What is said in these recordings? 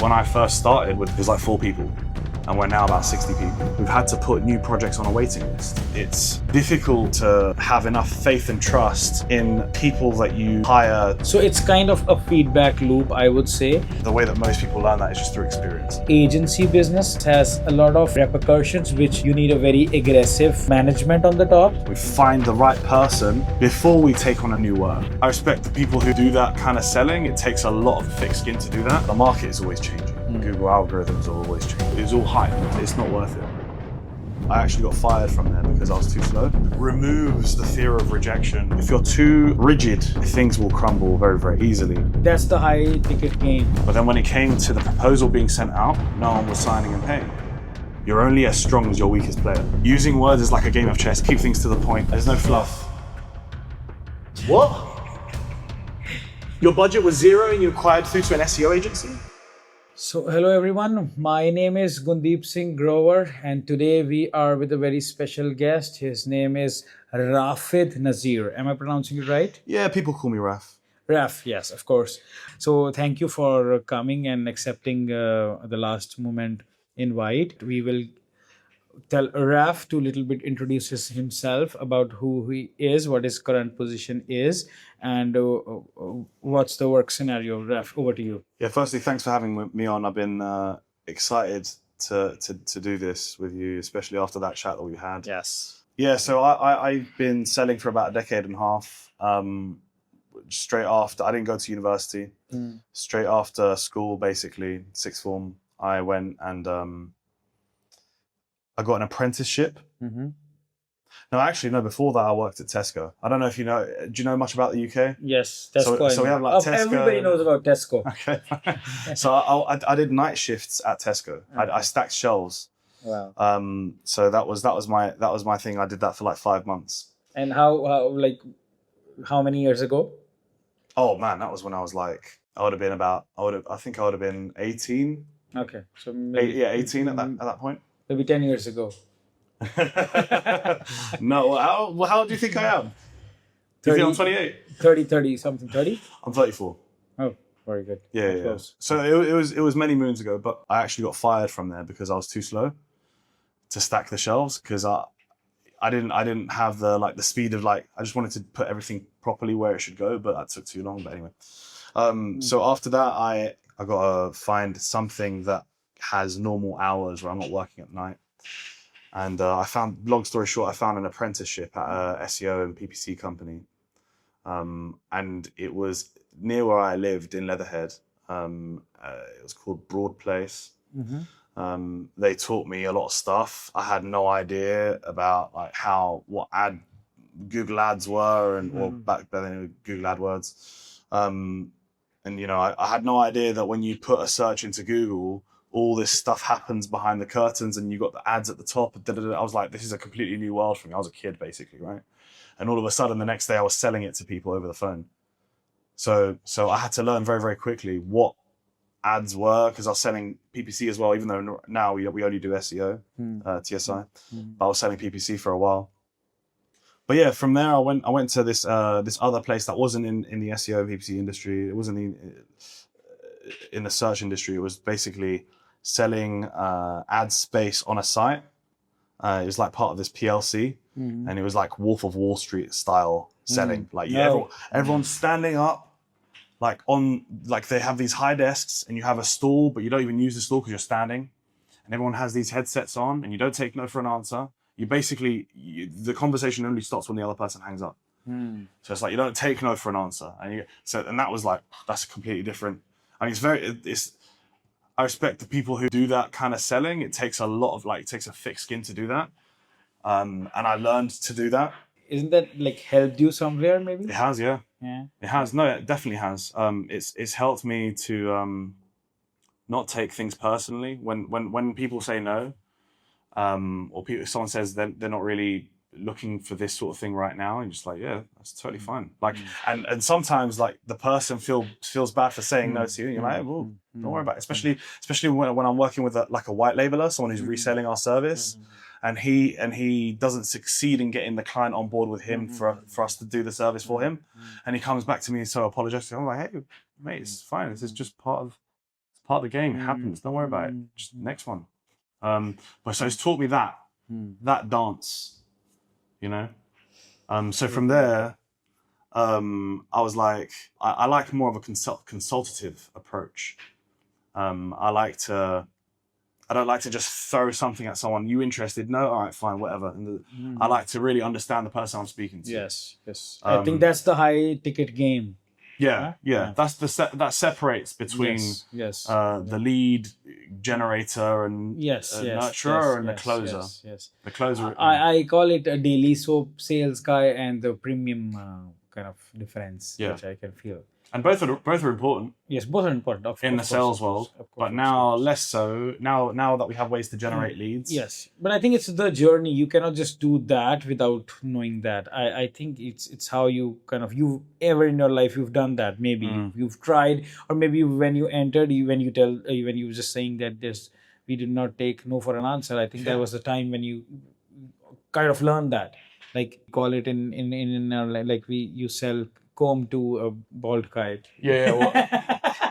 When I first started, it was like 4 people. And we're now about 60 people. We've had to put new projects on a waiting list. It's difficult to have enough faith and trust in people that you hire. So it's kind of a feedback loop, I would say. The way that most people learn that is just through experience. Agency business has a lot of repercussions, which you need a very aggressive management on the top. We find the right person before we take on a new work. I respect the people who do that kind of selling. It takes a lot of thick skin to do that. The market is always changing. Google algorithms are always changing. It's all hype. It's not worth it. I actually got fired from there because I was too slow. Removes the fear of rejection. If you're too rigid, things will crumble very, very easily. That's the high ticket game. But then when it came to the proposal being sent out, no one was signing and paying. You're only as strong as your weakest player. Using words is like a game of chess. Keep things to the point. There's no fluff. What? Your budget was 0 and you acquired through to an SEO agency? So hello everyone, my name is Gundeep Singh Grover and today we are with a very special guest. His name is Rafid Nassir. Am I pronouncing it right? Yeah, people call me Raf. Raf, yes, of course. So thank you for coming and accepting the last moment invite. We will tell Raf to little bit introduce himself about who he is, what his current position is, and what's the work scenario. Raf, over to you. Yeah, firstly, thanks for having me on. I've been excited to do this with you, especially after that chat that we had. Yes. Yeah, so I've been selling for about a decade and a half. Straight after, I didn't go to university. Straight after school, basically, sixth form, I went and I got an apprenticeship. No, actually, no, before that I worked at Tesco. I don't know if you know, do you know much about the UK? Yes, Tesco. So we have like Tesco. Everybody knows about Tesco. Okay. So I did night shifts at Tesco. I stacked shelves. Wow. So that was my thing. I did that for like 5 months. And how many years ago? Oh man, that was when I was like, I think I would have been 18. Okay. So maybe, 18 at that point. Maybe 10 years ago. No, how old do you think I am? Do you think I'm 28? 30 something, 30? I'm 34. Oh, very good. Yeah. Close. So it was many moons ago, but I actually got fired from there because I was too slow to stack the shelves because I didn't have the speed of I just wanted to put everything properly where it should go, but that took too long. But anyway, so after that I got to find something that has normal hours where I'm not working at night. And I found, long story short, I found an apprenticeship at a SEO and PPC company. And it was near where I lived in Leatherhead. It was called Broad Place. They taught me a lot of stuff. I had no idea about what Google ads were or back then Google AdWords. And I had no idea that when you put a search into Google, all this stuff happens behind the curtains and you got the ads at the top. I was like, this is a completely new world for me. I was a kid basically, right? And all of a sudden the next day I was selling it to people over the phone. So I had to learn very, very quickly what ads were because I was selling PPC as well, even though now we only do SEO, TSI, but I was selling PPC for a while. But yeah, from there I went to this other place that wasn't in the SEO PPC industry. It wasn't in the search industry. It was basically selling ad space on a site. It was like part of this PLC, and it was like Wolf of Wall Street style selling. Everyone's standing up, they have these high desks, and you have a stool, but you don't even use the stool because you're standing, and everyone has these headsets on, and you don't take no for an answer. You basically the conversation only stops when the other person hangs up. So it's like you don't take no for an answer, and that was that's completely different. I mean, I respect the people who do that kind of selling. It takes a lot of it takes a thick skin to do that. And I learned to do that. Isn't that helped you somewhere maybe? It has, yeah. Yeah. It has. No, it definitely has. It's helped me to not take things personally. When people say no, or someone says they're not really looking for this sort of thing right now, and just yeah, that's totally fine. And sometimes the person feels bad for saying no to you, and you're like, well, don't worry about it. Especially when I'm working with a white labeler, someone who's reselling our service, and he doesn't succeed in getting the client on board with him for us to do the service for him, and he comes back to me so apologetic. I'm like, hey mate, it's fine. This is just part of part of the game. It happens. Don't worry about it. Just next one. But so it's taught me that dance, you know. So from there, I was like, I like more of a consultative approach. I don't like to just throw something at someone. You interested? No, all right, fine, whatever. And I like to really understand the person I'm speaking to. Yes. I think that's the high ticket game. Yeah. That's that separates between the lead generator and nurturer and the closer. Yes. The closer. I call it a daily soap sales guy and the premium kind of difference, which I can feel. And both are important. Yes, both are important in the sales world, but now less so. Now that we have ways to generate leads. Yes, but I think it's the journey. You cannot just do that without knowing that. I think it's how you you ever in your life you've done that. Maybe you've tried, or maybe when you entered, when you were just saying that we did not take no for an answer. I think that was the time when you kind of learned that. Like call it in our, like you sell comb to a bald kite.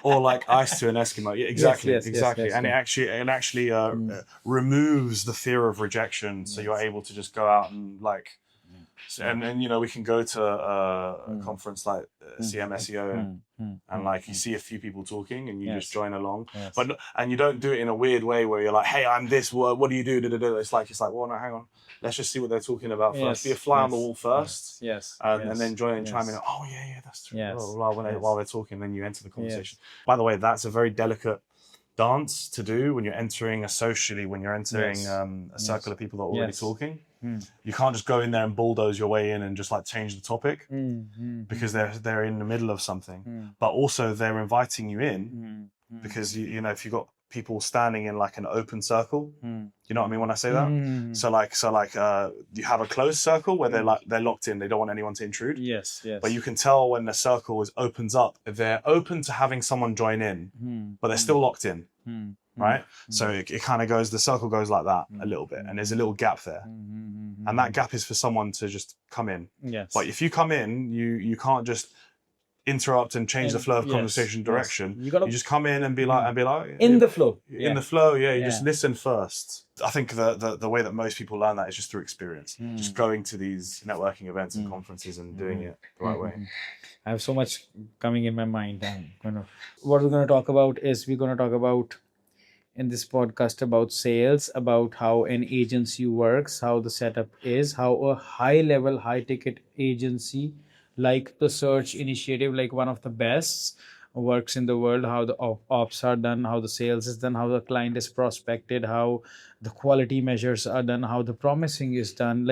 Or like ice to an Eskimo. Yeah, exactly. Yes, and it actually removes the fear of rejection. So you're able to just go out and and we can go to a conference like CMSEO and you see a few people talking and you just join along. But and you don't do it in a weird way where you're like, hey, I'm this. What do you do? It's like, well, no, hang on. Let's just see what they're talking about first. Be a fly on the wall first. And then join and chime in. Oh, yeah, that's true. While they're talking, then you enter the conversation. By the way, that's a very delicate dance to do when you're entering a circle of people that are already talking. You can't just go in there and bulldoze your way in and just change the topic because they're in the middle of something. But also they're inviting you in because you know if you've got people standing in an open circle, you know what I mean when I say that. So you have a closed circle where they're locked in. They don't want anyone to intrude. Yes. But you can tell when the circle opens up, they're open to having someone join in, but they're still locked in. Right? So it kind of goes, the circle goes like that a little bit, and there's a little gap there. And that gap is for someone to just come in. But if you come in, you can't just interrupt and change the flow of conversation direction. You just come in and be like in the flow. In the flow, you just listen first. I think the way that most people learn that is just through experience. Just going to these networking events and conferences and doing it the right way. I have so much coming in my mind. What we're going to talk about is in this podcast about sales, about how an agency works, how the setup is, how a high-level, high-ticket agency like the search initiative, like one of the best, works in the world, how the ops are done, how the sales is done, how the client is prospected, how the quality measures are done, how the promising is done.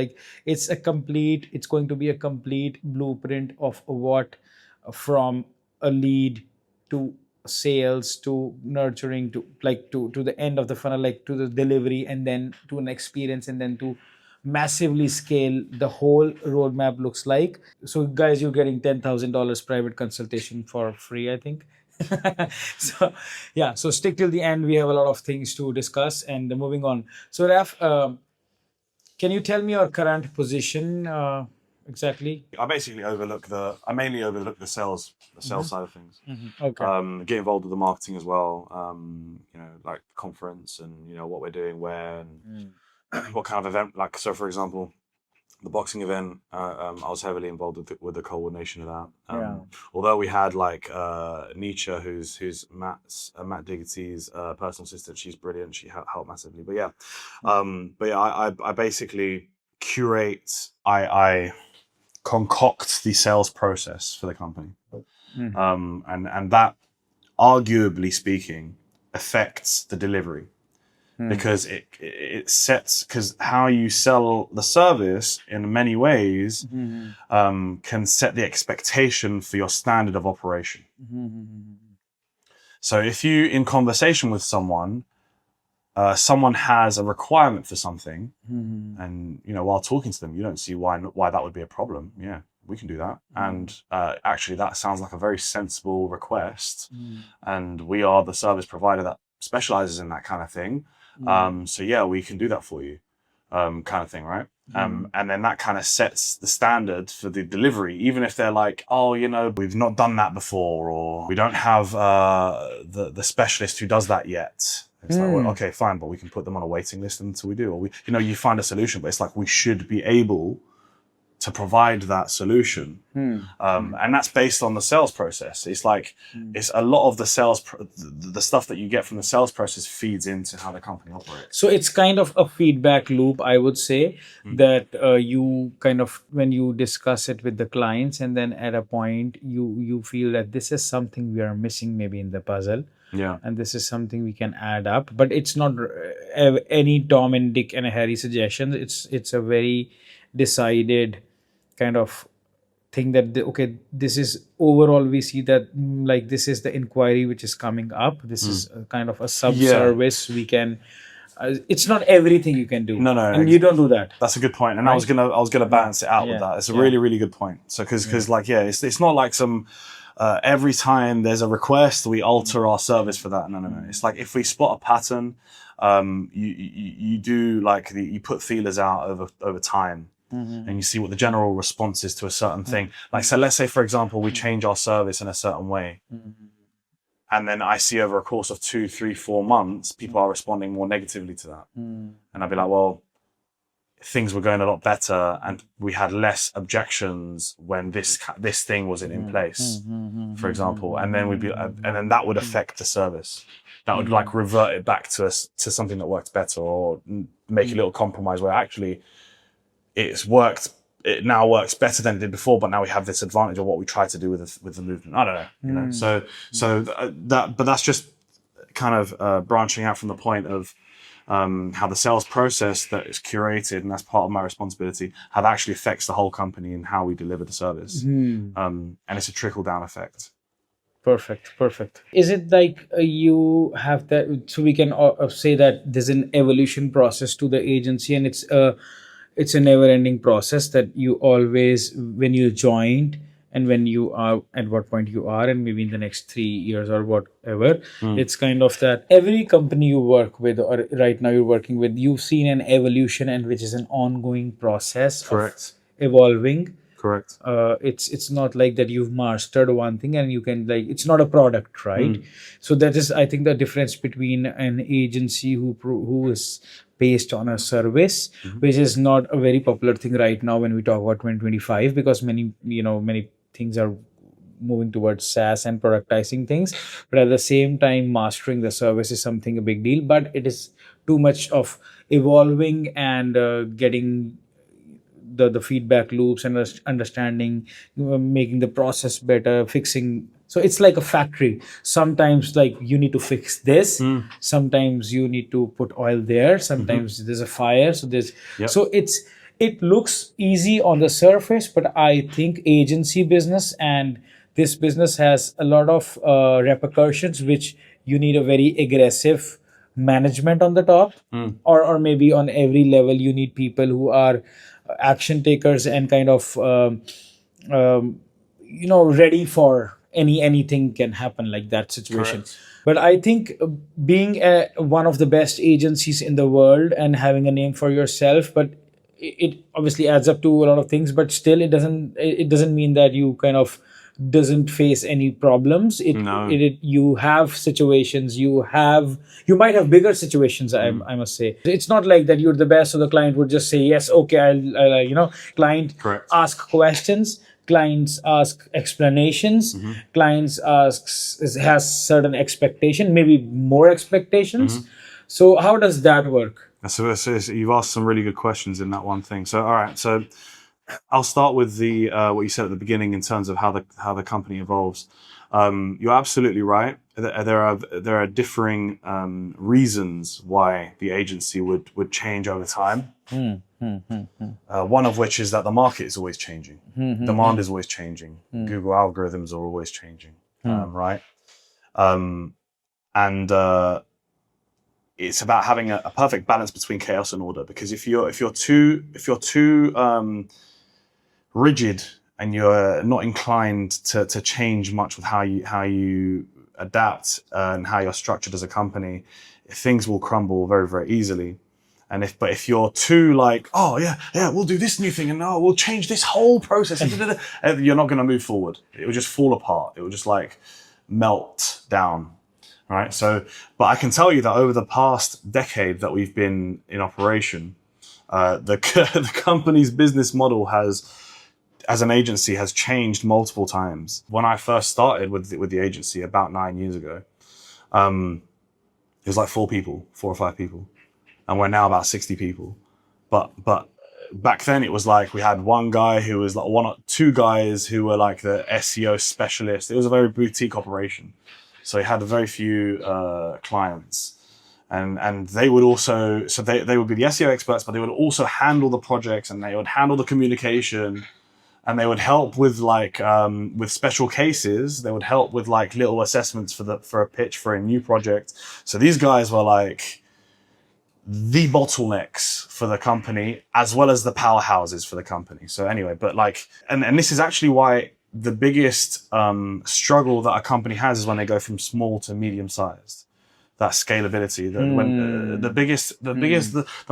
It's going to be a complete blueprint of what from a lead to sales to nurturing to the end of the funnel, to the delivery, and then to an experience, and then to massively scale the whole roadmap looks like. So guys, you're getting $10,000 private consultation for free, I think. So stick till the end. We have a lot of things to discuss, and moving on. So Raf, can you tell me your current position exactly? I mainly overlook the sales side of things. Okay. Get involved with the marketing as well. Conference and what we're doing where and what kind of event. So for example, the boxing event, I was heavily involved with the coordination of that. Although we had Nietzsche, who's Matt Diggety's personal assistant. She's brilliant. She helped massively. I basically curate. I concoct the sales process for the company, and that, arguably speaking, affects the delivery. Because it sets, because how you sell the service in many ways can set the expectation for your standard of operation. So if you, in conversation with someone has a requirement for something, and while talking to them, you don't see why that would be a problem. Yeah, we can do that. And actually, that sounds like a very sensible request, and we are the service provider that specializes in that kind of thing. So yeah, we can do that for you, kind of thing, right? And then that kind of sets the standard for the delivery, even if they're like, oh, we've not done that before, or we don't have the specialist who does that yet. It's like, well, okay, fine, but we can put them on a waiting list until we do. Or you find a solution, but it's like we should be able to provide that solution. And that's based on the sales process. It's like, it's a lot of the the stuff that you get from the sales process feeds into how the company operates. So it's kind of a feedback loop, I would say, that you kind of, when you discuss it with the clients, and then at a point you feel that this is something we are missing maybe in the puzzle. Yeah. And this is something we can add up, but it's not any Tom and Dick and Harry suggestions. It's a very decided kind of thing that okay, this is overall, we see that like this is the inquiry which is coming up. This is a kind of a sub-service we can. It's not everything you can do. No, and you don't do that. That's a good point, and right? I was gonna balance it out with that. It's a really, really good point. So because like it's not like some. Every time there's a request, we alter our service for that. No. It's like if we spot a pattern, you do like you put feelers out over time, and you see what the general response is to a certain thing. Like, so let's say, for example, we change our service in a certain way, and then I see over a course of 2, 3, 4 months, people are responding more negatively to that, and I'd be like, well, things were going a lot better and we had less objections when this thing wasn't in place, for example, and then and then that would affect the service. That would like revert it back to something that worked better, or make a little compromise where actually it now works better than it did before, but now we have this advantage of what we tried to do with the movement. I don't know, but that's just kind of branching out from the point of how the sales process that is curated, and that's part of my responsibility, how that actually affects the whole company and how we deliver the service. And it's a trickle-down effect. Perfect. Is it like you have that, so we can say that there's an evolution process to the agency, and it's a never-ending process that you always, when you joined, and when you are at what point you are, and maybe in the next 3 years or whatever, it's kind of that every company you work with, or right now you're working with, you've seen an evolution, and which is an ongoing process. Correct. Of evolving. Correct. It's not like that you've mastered one thing and you can, like, it's not a product, right? So that is, I think, the difference between an agency who is based on a service, which is not a very popular thing right now when we talk about 2025, because many things are moving towards SaaS and productizing things, but at the same time mastering the service is something a big deal. But it is too much of evolving and getting the feedback loops and understanding, making the process better, fixing. So it's like a factory. Sometimes like you need to fix this, sometimes you need to put oil there, sometimes there's a fire, so there's so it looks easy on the surface, but I think agency business and this business has a lot of repercussions, which you need a very aggressive management on the top, or maybe on every level you need people who are action takers and kind of ready for anything can happen, like that situation. Correct. But I think being one of the best agencies in the world and having a name for yourself, but it obviously adds up to a lot of things, but still it doesn't mean that you kind of doesn't face any problems. You have situations, you might have bigger situations. I must say, it's not like that you're the best, so the client would just say yes, okay, I'll client Correct. ask questions, clients ask explanations, clients has certain expectation, maybe more expectations. So how does that work? So you've asked some really good questions in that one thing. So all right, so I'll start with the what you said at the beginning in terms of how the company evolves. You're absolutely right. There are differing reasons why the agency would change over time. One of which is that the market is always changing. Demand is always changing. Google algorithms are always changing, right? And it's about having a perfect balance between chaos and order. Because if you're too rigid and you're not inclined to change much with how you adapt and how you're structured as a company, things will crumble very, very easily. And if you're too like, oh yeah, we'll do this new thing and we'll change this whole process, you're not going to move forward. It will just fall apart. It will just like melt down, right? So, but I can tell you that over the past decade that we've been in operation, the company's business model as an agency has changed multiple times. When I first started with the agency about 9 years ago, it was like 4 or 5 people. And we're now about 60 people. But back then it was like we had one guy who was like 1 or 2 guys who were like the SEO specialist. It was a very boutique operation. So he had very few clients. And they would also, so they would be the SEO experts, but they would also handle the projects and they would handle the communication. And they would help with like with special cases. They would help with like little assessments for a pitch for a new project. So these guys were like the bottlenecks for the company as well as the powerhouses for the company. So anyway, but like, and this is actually why the biggest struggle that a company has is when they go from small to medium sized. That scalability. The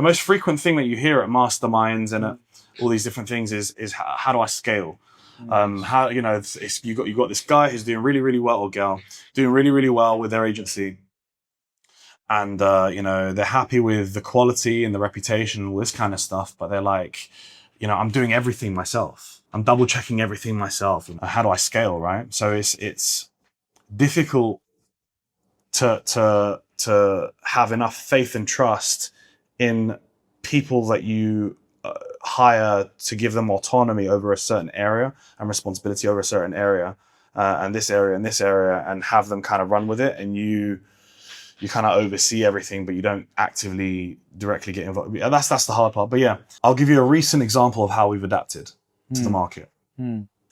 most frequent thing that you hear at masterminds and at all these different things is how do I scale? How, you know, you got this guy who's doing really, really well, or girl doing really, really well with their agency. And, you know, they're happy with the quality and the reputation and all this kind of stuff. But they're like, you know, I'm doing everything myself. I'm double checking everything myself. How do I scale, right? So it's difficult to have enough faith and trust in people that you hire to give them autonomy over a certain area and responsibility over a certain area, and this area and this area, and have them kind of run with it. And you kind of oversee everything, but you don't actively directly get involved. That's the hard part. But yeah, I'll give you a recent example of how we've adapted to the market.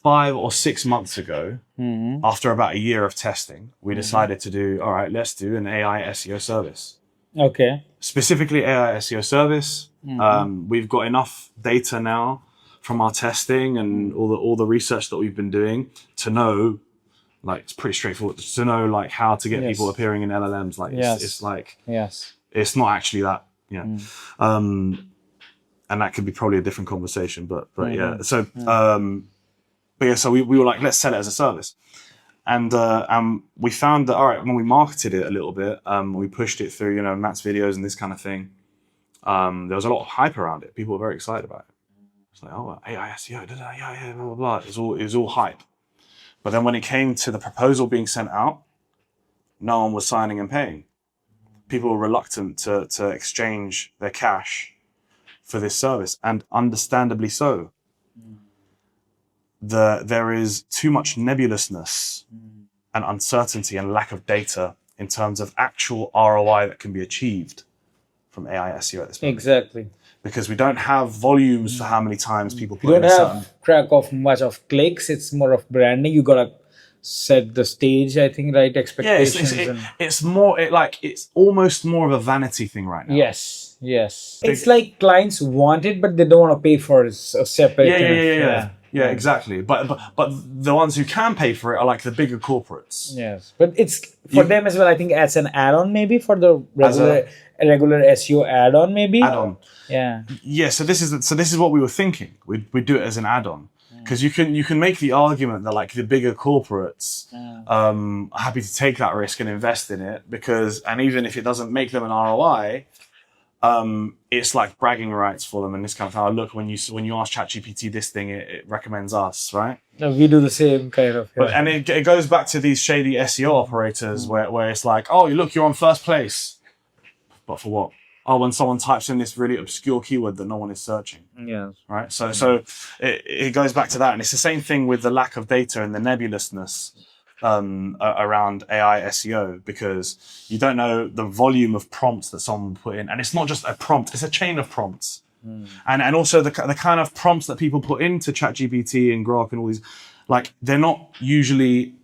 5 or 6 months ago, after about a year of testing, we decided to do, all right, let's do an AI SEO service. Okay. Specifically AI SEO service. We've got enough data now from our testing and all the research that we've been doing to know, like, it's pretty straightforward to know like how to get people appearing in LLMs. Like it's like, it's not actually that, you know, and that could be probably a different conversation, but yeah. So, but yeah, so we were like, let's sell it as a service. And we found that, all right, when we marketed it a little bit, we pushed it through, you know, Matt's videos and this kind of thing. There was a lot of hype around it. People were very excited about it. It's like, oh, AI SEO, yeah, blah, blah, blah. It was all hype. But then when it came to the proposal being sent out, no one was signing and paying. People were reluctant to exchange their cash for this service, and understandably so. There is too much nebulousness and uncertainty and lack of data in terms of actual ROI that can be achieved from AI SEO at this point. Exactly. Because we don't have volumes for how many times people put You in don't a have certain... track of much of clicks. It's more of branding. You gotta set the stage, I think, right? Expectations. It's almost more of a vanity thing right now. Yes. It's like clients want it, but they don't want to pay for a separate. Yeah, exactly. But the ones who can pay for it are like the bigger corporates. Yes, but it's for them as well. I think as an add-on, maybe for the regular SEO add-on, maybe. Add-on. Yeah. Yeah. So this is what we were thinking. We'd do it as an add-on, because you can make the argument that like the bigger corporates are happy to take that risk and invest in it, and even if it doesn't make them an ROI. It's like bragging rights for them and this kind of thing. Oh, look, when you ask ChatGPT this thing, it recommends us, right? No, we do the same kind of. But, and it goes back to these shady SEO operators where it's like, oh, look, you're on first place. But for what? Oh, when someone types in this really obscure keyword that no one is searching. Yes. Right? So it goes back to that. And it's the same thing with the lack of data and the nebulousness around AI SEO, because you don't know the volume of prompts that someone put in. And it's not just a prompt, it's a chain of prompts. And also the kind of prompts that people put into ChatGPT and Grok and all these, like, they're not usually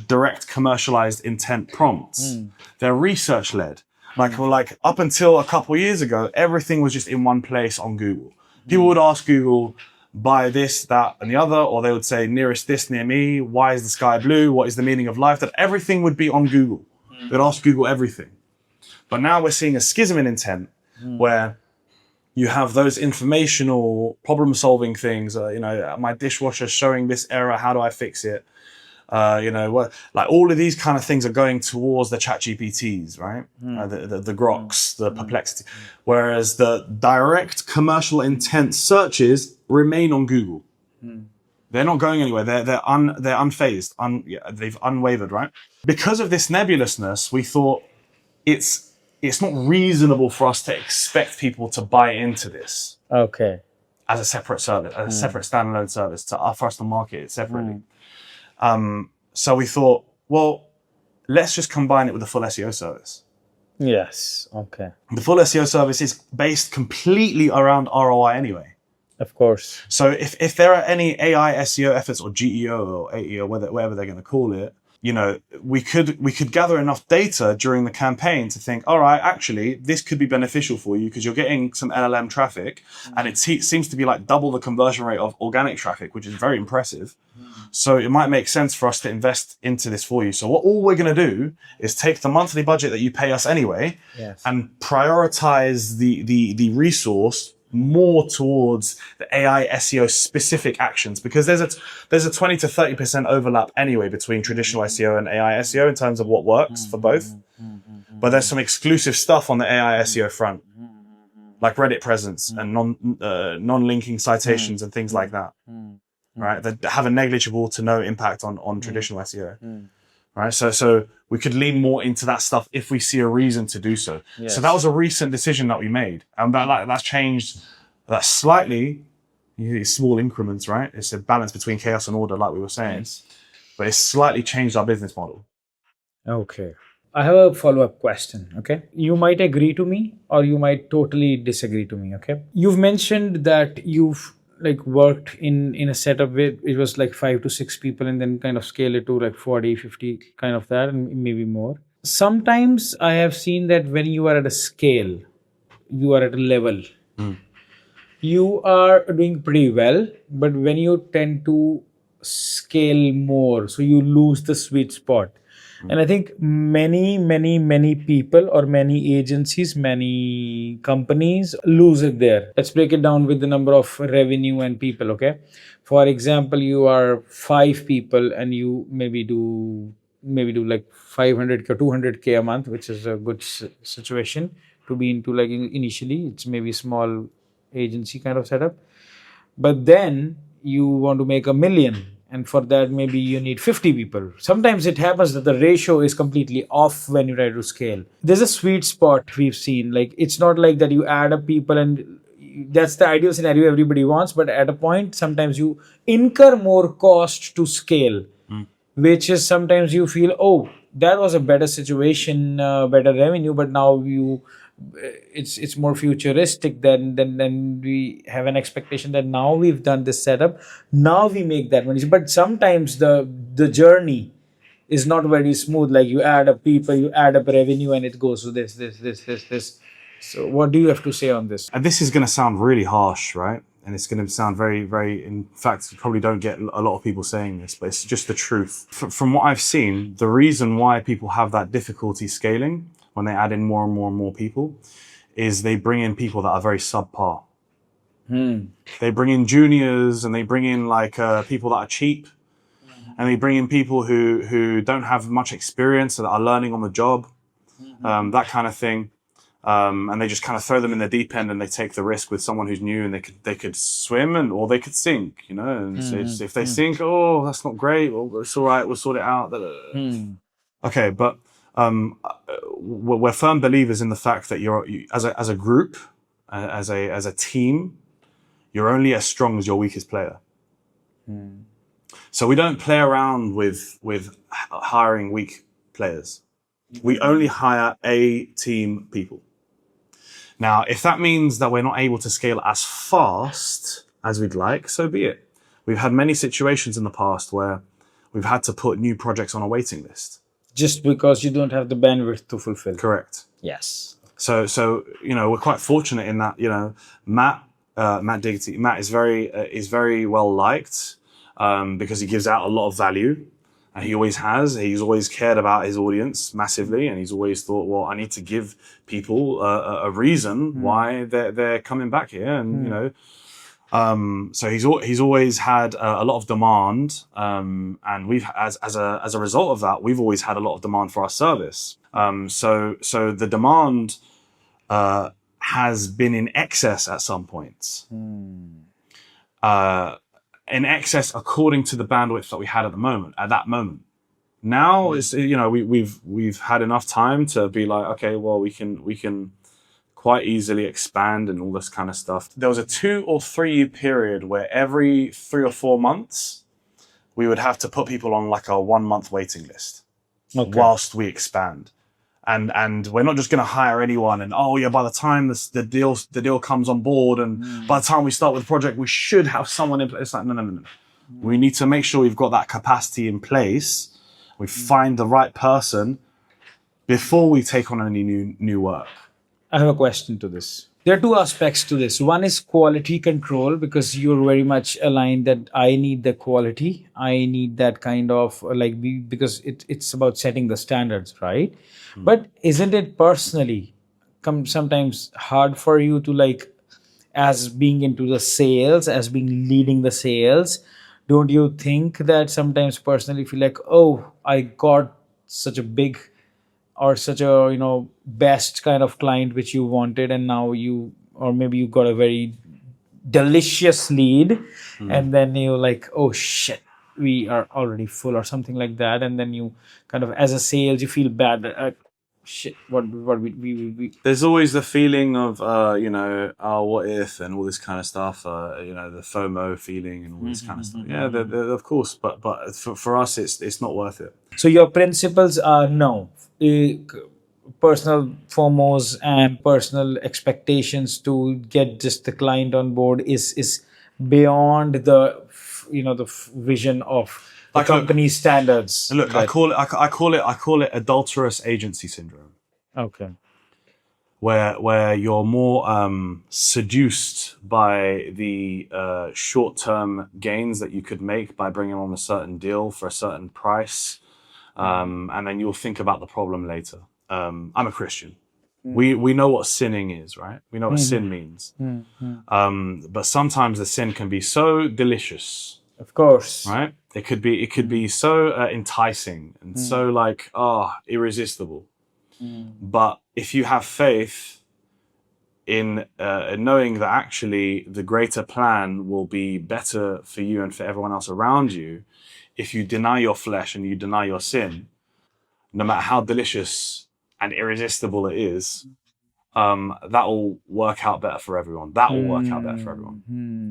direct commercialized intent prompts. They're research led. Like up until a couple of years ago, everything was just in one place on Google. People would ask Google, buy this, that, and the other, or they would say, nearest this near me, why is the sky blue, what is the meaning of life? That everything would be on Google. They'd ask Google everything. But now we're seeing a schism in intent, where you have those informational problem-solving things. My dishwasher's showing this error. How do I fix it? Like all of these kind of things are going towards the chat GPTs, right? The Groks, the Perplexity. Whereas the direct commercial intent searches remain on Google. They're not going anywhere. They're unfazed. They've unwavered, right? Because of this nebulousness, we thought it's not reasonable for us to expect people to buy into this. Okay. As a separate service, as a separate standalone service, for us to market it separately. So we thought, well, let's just combine it with the full SEO service. Yes. Okay. The full SEO service is based completely around ROI anyway. Of course. So if there are any AI SEO efforts or GEO or AEO, whatever they're going to call it, we could gather enough data during the campaign to think, all right, actually, this could be beneficial for you because you're getting some LLM traffic, and it seems to be like double the conversion rate of organic traffic, which is very impressive. So it might make sense for us to invest into this for you. So all we're going to do is take the monthly budget that you pay us anyway, and prioritize the resource more towards the AI SEO specific actions, because there's a 20 to 30% overlap anyway between traditional SEO and AI SEO in terms of what works for both. But there's some exclusive stuff on the AI SEO front, like Reddit presence and non-linking citations and things like that, right? That have a negligible to no impact on traditional SEO. Right, so we could lean more into that stuff if we see a reason to do so. Yes. So that was a recent decision that we made, and that's changed that slightly. Small increments, right? It's a balance between chaos and order, like we were saying, but it's slightly changed our business model. Okay. I have a follow-up question. Okay, you might agree to me, or you might totally disagree to me. Okay, you've mentioned that you've worked in a setup where it was 5 to 6 people, and then kind of scale it to 40, 50, kind of that, and maybe more. Sometimes I have seen that when you are at a scale, you are at a level, you are doing pretty well, but when you tend to scale more, so you lose the sweet spot. And I think many people or many agencies, many companies lose it there. Let's break it down with the number of revenue and people, okay? For example, you are 5 people and you maybe do 500K or 200K a month, which is a good situation to be into. Initially, it's maybe small agency kind of setup. But then you want to make 1 million. And for that, maybe you need 50 people. Sometimes it happens that the ratio is completely off when you try to scale. There's a sweet spot we've seen. It's not like that you add up people and that's the ideal scenario everybody wants. But at a point, sometimes you incur more cost to scale, which is sometimes you feel, oh, that was a better situation, better revenue. But now it's more futuristic than we have an expectation that now we've done this setup, now we make that money. But sometimes the journey is not very smooth. You add up people, you add up revenue, and it goes to this. So what do you have to say on this? And this is going to sound really harsh, right? And it's going to sound very, very, in fact, you probably don't get a lot of people saying this, but it's just the truth. From what I've seen, the reason why people have that difficulty scaling when they add in more and more and more people is they bring in people that are very subpar. They bring in juniors, and they bring in people that are cheap, and they bring in people who don't have much experience, that are learning on the job, that kind of thing. And they just kind of throw them in the deep end, and they take the risk with someone who's new, and they could swim or they could sink, and so if they sink, oh, that's not great. Well, it's all right. We'll sort it out. Okay. But, we're firm believers in the fact that you as a group, as a team, you're only as strong as your weakest player. So we don't play around with hiring weak players. We only hire A team people. Now, if that means that we're not able to scale as fast as we'd like, so be it. We've had many situations in the past where we've had to put new projects on a waiting list. Just because you don't have the bandwidth to fulfill. Correct. Yes. So we're quite fortunate in that, Matt is very well liked, because he gives out a lot of value. And he always has. He's always cared about his audience massively, and he's always thought, well, I need to give people a reason why they're coming back here, and you know. So he's always had a lot of demand, and we've as a result of that, we've always had a lot of demand for our service. So the demand has been in excess at some points. In excess according to the bandwidth that we had at that moment. Now it's, you know, we've had enough time to be like, okay, well, we can quite easily expand and all this kind of stuff. There was a 2 or 3 year period where every 3 or 4 months we would have to put people on like a 1 month waiting list whilst we expand. And we're not just going to hire anyone and, oh yeah, by the time the deal comes on board and by the time we start with the project, we should have someone in place. It's like, no. We need to make sure we've got that capacity in place. We find the right person before we take on any new work. I have a question to this. There are 2 aspects to this. One is quality control, because you're very much aligned that I need the quality. I need that kind of because it's about setting the standards, right? But isn't it personally sometimes hard for you to as being into the sales, as being leading the sales? Don't you think that sometimes personally feel like, oh, I got such a big or such a best kind of client which you wanted, and now maybe you got a very delicious lead, and then you're like, oh shit, we are already full or something like that, and then you kind of, as a sales, you feel bad that shit, what we There's always the feeling of what if, and all this kind of stuff, the FOMO feeling and all this kind of stuff. Yeah, of course, but for us it's not worth it. So your principles are personal FOMOs and personal expectations to get just the client on board is beyond the vision of the company's standards. Look, I call it adulterous agency syndrome. Okay. Where you're more seduced by the short-term gains that you could make by bringing on a certain deal for a certain price, and then you'll think about the problem later. I'm a Christian. We know what sinning is, right? We know what sin means. But sometimes the sin can be so delicious. Of course. Right? It could be so enticing and so irresistible. But if you have faith in knowing that actually the greater plan will be better for you and for everyone else around you, if you deny your flesh and you deny your sin, no matter how delicious and irresistible it is, that will work out better for everyone. That will work out better for everyone.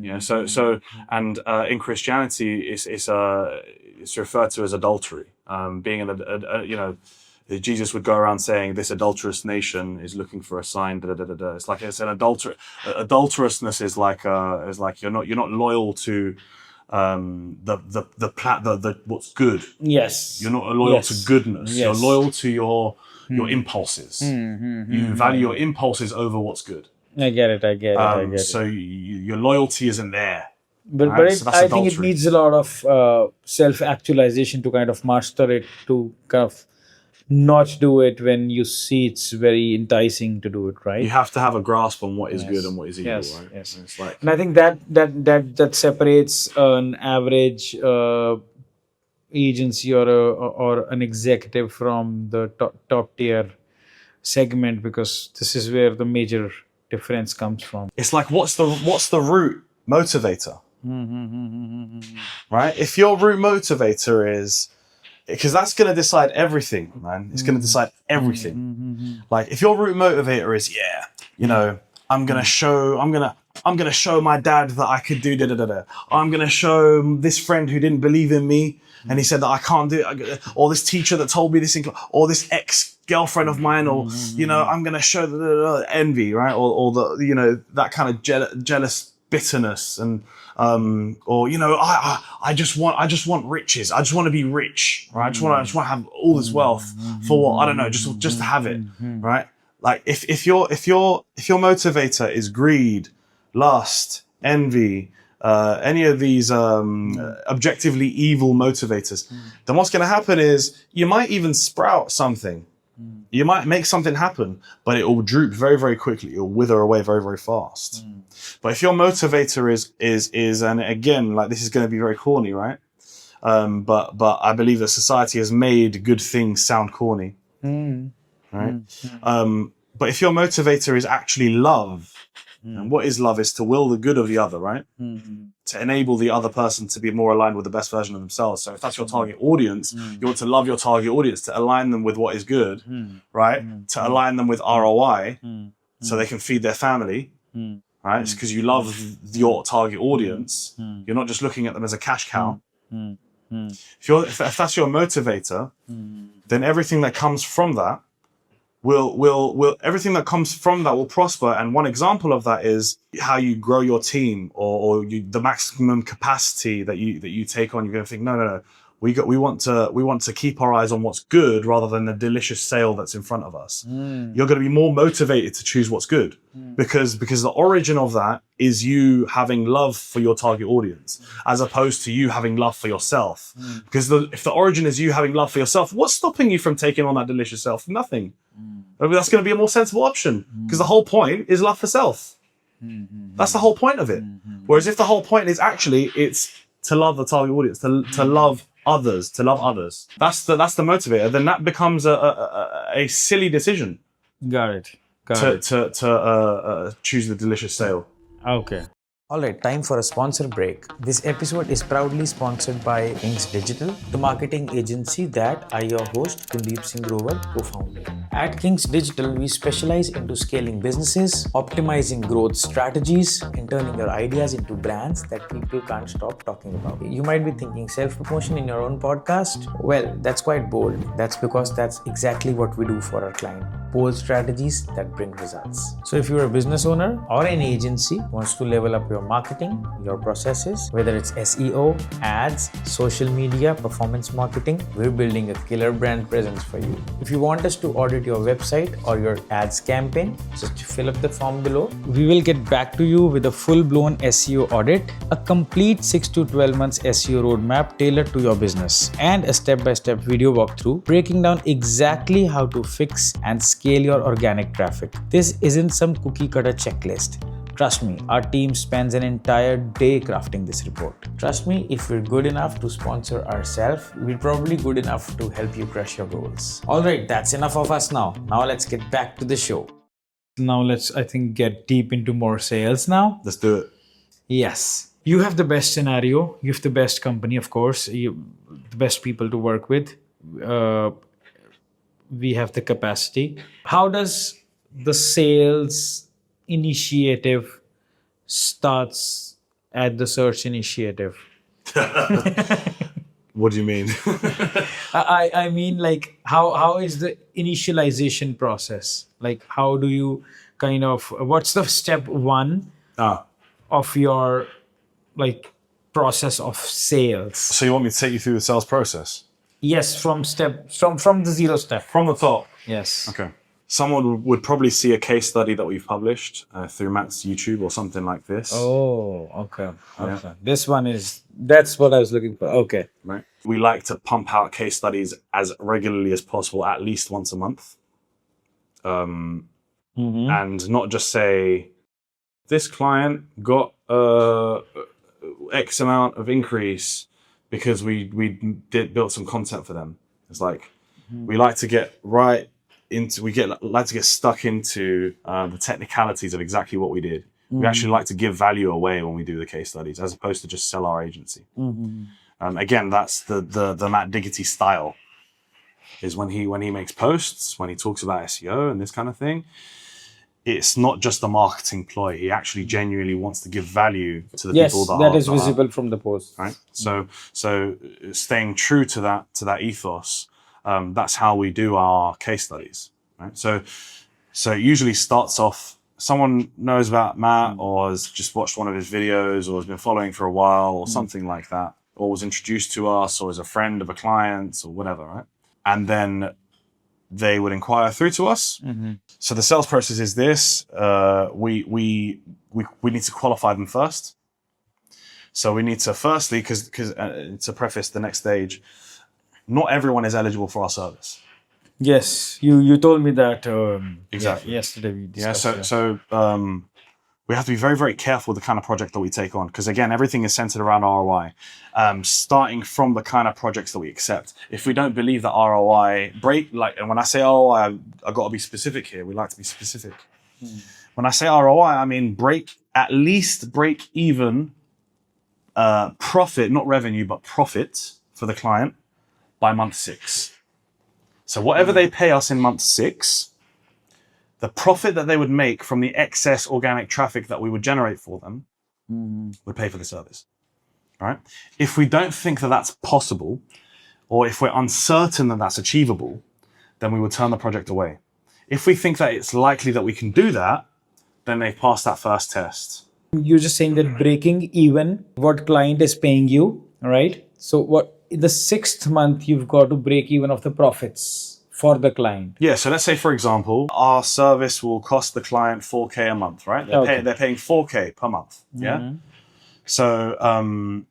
You know, so in Christianity, it's referred to as adultery. Being Jesus would go around saying, "This adulterous nation is looking for a sign." It's like it's an adulterousness is like you're not loyal to the what's good. Yes. You're not loyal to goodness. Yes. You're loyal to your impulses. You value your impulses over what's good. I get it. So your loyalty isn't there. But I think it needs a lot of self-actualization to kind of master it, to kind of not do it when you see it's very enticing to do it, right? You have to have a grasp on what is good and what is evil, right? Yes. And it's like, and I think that separates an average agency or an executive from the top tier segment, because this is where the major difference comes from. It's like, what's the root motivator? Right? If your root motivator is, because that's going to decide everything, man. It's going to decide everything. Like, if your root motivator is, I'm going to show my dad that I could do da-da-da-da. I'm going to show this friend who didn't believe in me and he said that I can't do it, or this teacher that told me this, or this ex-girlfriend of mine, or, I'm going to show the envy, right? Or the, that kind of jealous bitterness, and I just want riches. I just want to be rich, right? I just want to have all this wealth for what? I don't know, just to have it, right? Like if your motivator is greed, lust, envy, any of these objectively evil motivators, then what's going to happen is you might even sprout something. You might make something happen, but it will droop very, very quickly. It will wither away very, very fast. But if your motivator is, and again, like this is going to be very corny, right? But I believe that society has made good things sound corny, right? But if your motivator is actually love, and what is love is to will the good of the other, right? To enable the other person to be more aligned with the best version of themselves. So if that's your target audience, you want to love your target audience, to align them with what is good, right? To align them with ROI, so they can feed their family, right? It's because you love your target audience. You're not just looking at them as a cash cow. If that's your motivator, then everything that comes from that will prosper. And one example of that is how you grow your team, or the maximum capacity that you take on. You're going to think, no. We want to keep our eyes on what's good rather than the delicious sale that's in front of us. You're going to be more motivated to choose what's good because the origin of that is you having love for your target audience as opposed to you having love for yourself. Because if the origin is you having love for yourself, what's stopping you from taking on that delicious self? Nothing. That's going to be a more sensible option because the whole point is love for self. That's the whole point of it. Whereas if the whole point is actually it's to love the target audience, to love others, that's the motivator, then that becomes a silly decision. Got it. To choose the delicious sale. Okay. Alright, time for a sponsor break. This episode is proudly sponsored by Kings Digital, the marketing agency that I, your host, Gundeep Singh, co-founded. At Kings Digital, we specialize into scaling businesses, optimizing growth strategies, and turning your ideas into brands that people can't stop talking about. You might be thinking self-promotion in your own podcast? Well, that's quite bold. That's because that's exactly what we do for our client. Bold strategies that bring results. So if you're a business owner or an agency wants to level up your marketing, your processes, whether it's SEO, ads, social media, performance marketing, we're building a killer brand presence for you. If you want us to audit your website or your ads campaign, just fill up the form below. We will get back to you with a full-blown SEO audit, a complete 6 to 12 months SEO roadmap tailored to your business, and a step-by-step video walkthrough breaking down exactly how to fix and scale your organic traffic. This isn't some cookie-cutter checklist. Trust me, our team spends an entire day crafting this report. Trust me, if we're good enough to sponsor ourselves, we're probably good enough to help you crush your goals. Alright, that's enough of us now. Now let's get back to the show. Now let's, I think, get deep into more sales now. Let's do it. Yes. You have the best scenario. You have the best company, of course. The best people to work with. We have the capacity. How does the sales initiative starts at the search initiative? What do you mean? I mean, like, how is the initialization process? Like, how do you what's the step one of your process of sales? So you want me to take you through the sales process? Yes, from the zero step. From the top? Yes. Okay. Someone would probably see a case study that we've published through Matt's YouTube or something like this. Oh, okay. Okay. This one that's what I was looking for. Okay. Right. We like to pump out case studies as regularly as possible, at least once a month. And not just say, this client got X amount of increase because we built some content for them. It's like, we like to get like to get stuck into the technicalities of exactly what we did. We actually like to give value away when we do the case studies, as opposed to just sell our agency. Again, that's the Matt Diggity style. Is when he makes posts, when he talks about SEO and this kind of thing. It's not just a marketing ploy. He actually genuinely wants to give value to the people that is visible from the post. Right. So staying true to that ethos. That's how we do our case studies, right? So it usually starts off, someone knows about Matt or has just watched one of his videos or has been following for a while or something like that, or was introduced to us or is a friend of a client or whatever, right? And then they would inquire through to us. So the sales process is this, we need to qualify them first. So we need to firstly, because to preface the next stage, not everyone is eligible for our service. Yes, you told me that Exactly. yesterday. We Yeah. discussed, So we have to be very, very careful with the kind of project that we take on, because again, everything is centered around ROI, starting from the kind of projects that we accept. If we don't believe that ROI and when I say ROI, I've got to be specific here. We like to be specific. When I say ROI, I mean at least break even profit, not revenue, but profit for the client by month 6. So whatever they pay us in month 6, the profit that they would make from the excess organic traffic that we would generate for them would pay for the service, right? If we don't think that that's possible, or if we're uncertain that that's achievable, then we would turn the project away. If we think that it's likely that we can do that, then they've passed that first test. You're just saying that breaking even what client is paying you, right? So what in the 6th month you've got to break even of the profits for the client. Yeah, so let's say, for example, our service will cost the client 4K a month, right? They're paying 4K per month, yeah? So, and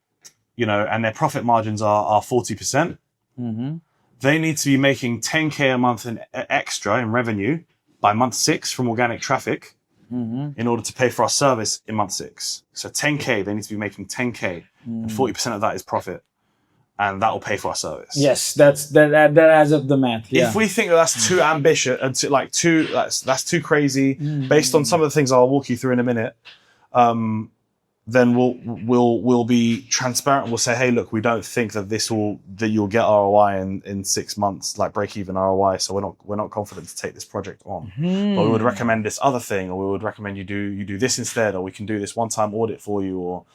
their profit margins are 40%. They need to be making 10K a month in extra in revenue by month 6 from organic traffic in order to pay for our service in month 6. So 10K, they need to be making 10K, and 40% of that is profit. And that will pay for our service. Yes, that adds up the math. Yeah. If we think that that's too ambitious and that's too crazy, based on some of the things I'll walk you through in a minute, then we'll be transparent. We'll say, hey, look, we don't think that you'll get ROI in 6 months, like break even ROI. So we're not confident to take this project on. But we would recommend this other thing, or we would recommend you do this instead, or we can do this one-time audit for you, or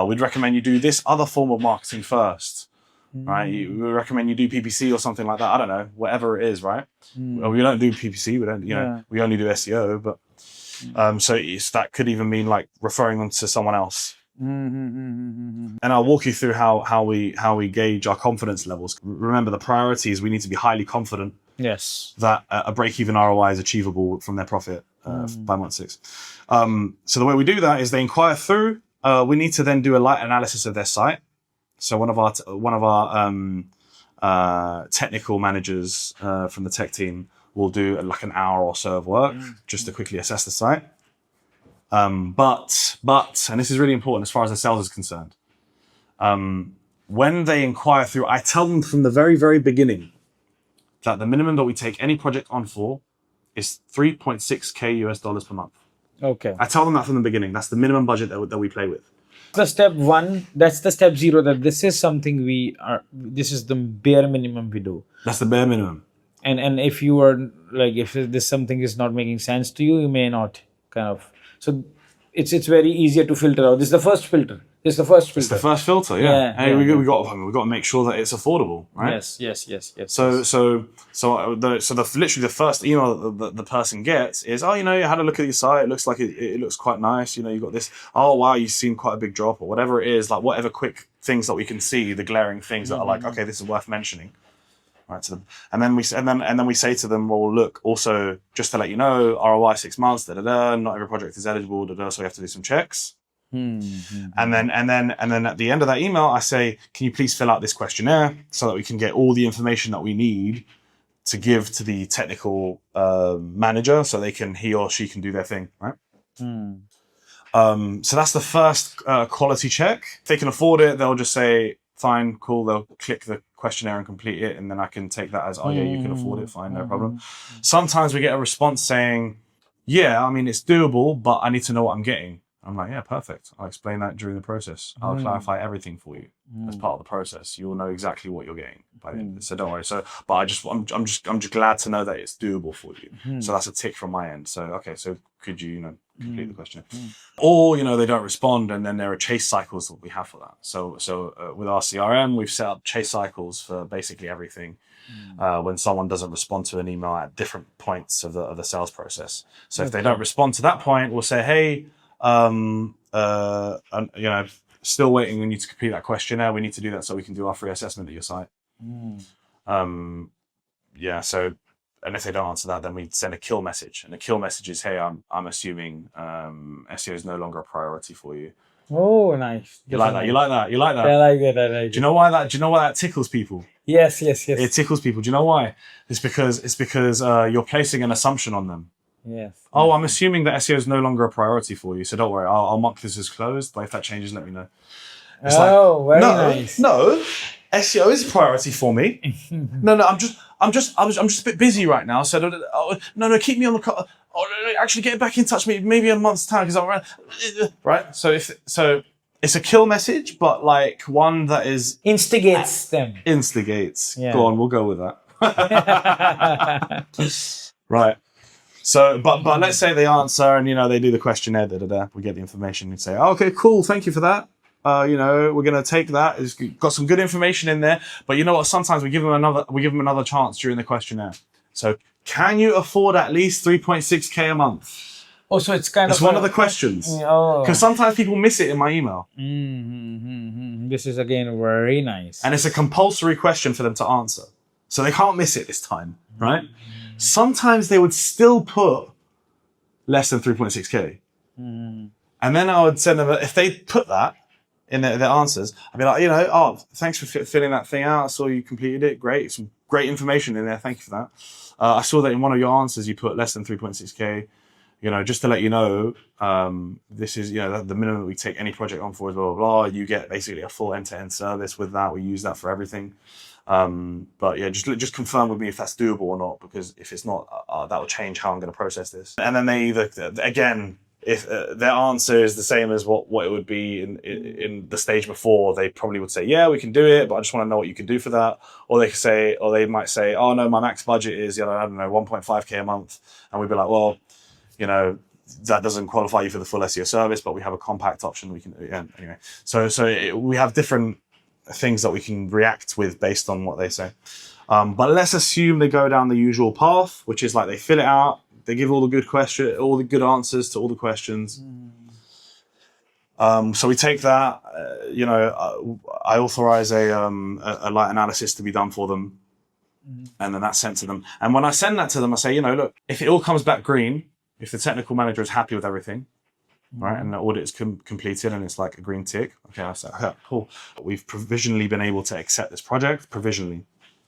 we'd recommend you do this other form of marketing first. Right, we recommend you do PPC or something like that. I don't know, whatever it is, right? Well, we don't do PPC. We don't, we only do SEO. But so that could even mean like referring them to someone else. And I'll walk you through how we gauge our confidence levels. Remember, the priority is we need to be highly confident. Yes. That a break-even ROI is achievable from their profit by month 6. So the way we do that is they inquire through. We need to then do a light analysis of their site. So one of our technical managers from the tech team will do like an hour or so of work just to quickly assess the site. But, and this is really important as far as the sales is concerned, when they inquire through, I tell them from the very, very beginning that the minimum that we take any project on for is $3.6K US per month. Okay. I tell them that from the beginning. That's the minimum budget that we play with. The step 1, that's the step 0, that this is something this is the bare minimum we do. That's the bare minimum. And if you are like, if this something is not making sense to you, you may not kind of, so it's very easier to filter out. This is the first filter. It's the first filter, yeah. Hey, we got to make sure that it's affordable, right? Yes. So literally the first email that the person gets is, oh, you had a look at your site. It looks like it looks quite nice. You got this. Oh, wow, you've seen quite a big drop, or whatever it is. Like whatever quick things that we can see, the glaring things that are like, okay, this is worth mentioning. Right, and then we say to them, well, look, also just to let you know, ROI 6 months, not every project is eligible, so we have to do some checks. And then at the end of that email, I say, can you please fill out this questionnaire so that we can get all the information that we need to give to the technical manager, so he or she can do their thing, right? So that's the first quality check. If they can afford it, they'll just say, fine, cool. They'll click the questionnaire and complete it, and then I can take that as, oh yeah, you can afford it, fine, no problem. Sometimes we get a response saying, yeah, I mean, it's doable, but I need to know what I'm getting. I'm like, yeah, perfect. I'll explain that during the process. I'll clarify everything for you as part of the process. You'll know exactly what you're getting by the end. So don't worry. So, but I'm just glad to know that it's doable for you. So that's a tick from my end. So okay, so could you complete the question? Or they don't respond, and then there are chase cycles that we have for that. So with our CRM, we've set up chase cycles for basically everything. When someone doesn't respond to an email at different points of the sales process. So if they don't respond to that point, we'll say, hey, still waiting. We need to complete that questionnaire. We need to do that so we can do our free assessment of your site. So, and if they don't answer that, then we send a kill message. And the kill message is, hey, I'm assuming SEO is no longer a priority for you. Oh, nice. You like that? You like that? You like that? I like it. I like Do you know why that? Do you know why that tickles people? Yes. It tickles people. Do you know why? It's because you're placing an assumption on them. Yes. Oh, I'm assuming that SEO is no longer a priority for you, so don't worry. I'll mark this as closed. But if that changes, let me know. It's Very nice. No, SEO is a priority for me. No, I'm just a bit busy right now. So no, keep me on the call. Oh, no, actually, get back in touch with me maybe in a month's time because I'm around. Right. So it's a kill message, but like one that is Instigates them. instigates. Yeah. Go on, we'll go with that. Right. So, but let's say they answer and they do the questionnaire. We get the information and say, oh, okay, cool, thank you for that. We're gonna take that. It's got some good information in there. But you know what? Sometimes we give them another chance during the questionnaire. So, can you afford at least 3.6K a month? Oh, so it's kind It's of one of the questions. Oh. Because sometimes people miss it in my email. This is again very nice. And it's a compulsory question for them to answer. So they can't miss it this time, right? Sometimes they would still put less than 3.6K. And then I would send them, if they put that in their answers, I'd be like, oh, thanks for filling that thing out. I saw you completed it. Great. Some great information in there. Thank you for that. I saw that in one of your answers, you put less than 3.6K. Just to let you know, this is, the minimum we take any project on for is blah, blah, blah. You get basically a full end-to-end service with that. We use that for everything. But yeah, just confirm with me if that's doable or not, because if it's not, that will change how I'm going to process this. And then they either, again, if their answer is the same as what it would be in the stage before, they probably would say, yeah, we can do it, but I just want to know what you can do for that. Or they might say, oh no, my max budget is, I don't know, 1.5K a month. And we'd be like, well, that doesn't qualify you for the full SEO service, but we have a compact option. We can, anyway. So we have different things that we can react with based on what they say. But let's assume they go down the usual path, which is like they fill it out, they give all the good answers to all the questions. So we take that, I authorize a light analysis to be done for them. And then that's sent to them. And when I send that to them, I say, look, if it all comes back green, if the technical manager is happy with everything, right, and the audit is completed and it's like a green tick, okay, I say, okay, cool. We've provisionally been able to accept this project, provisionally.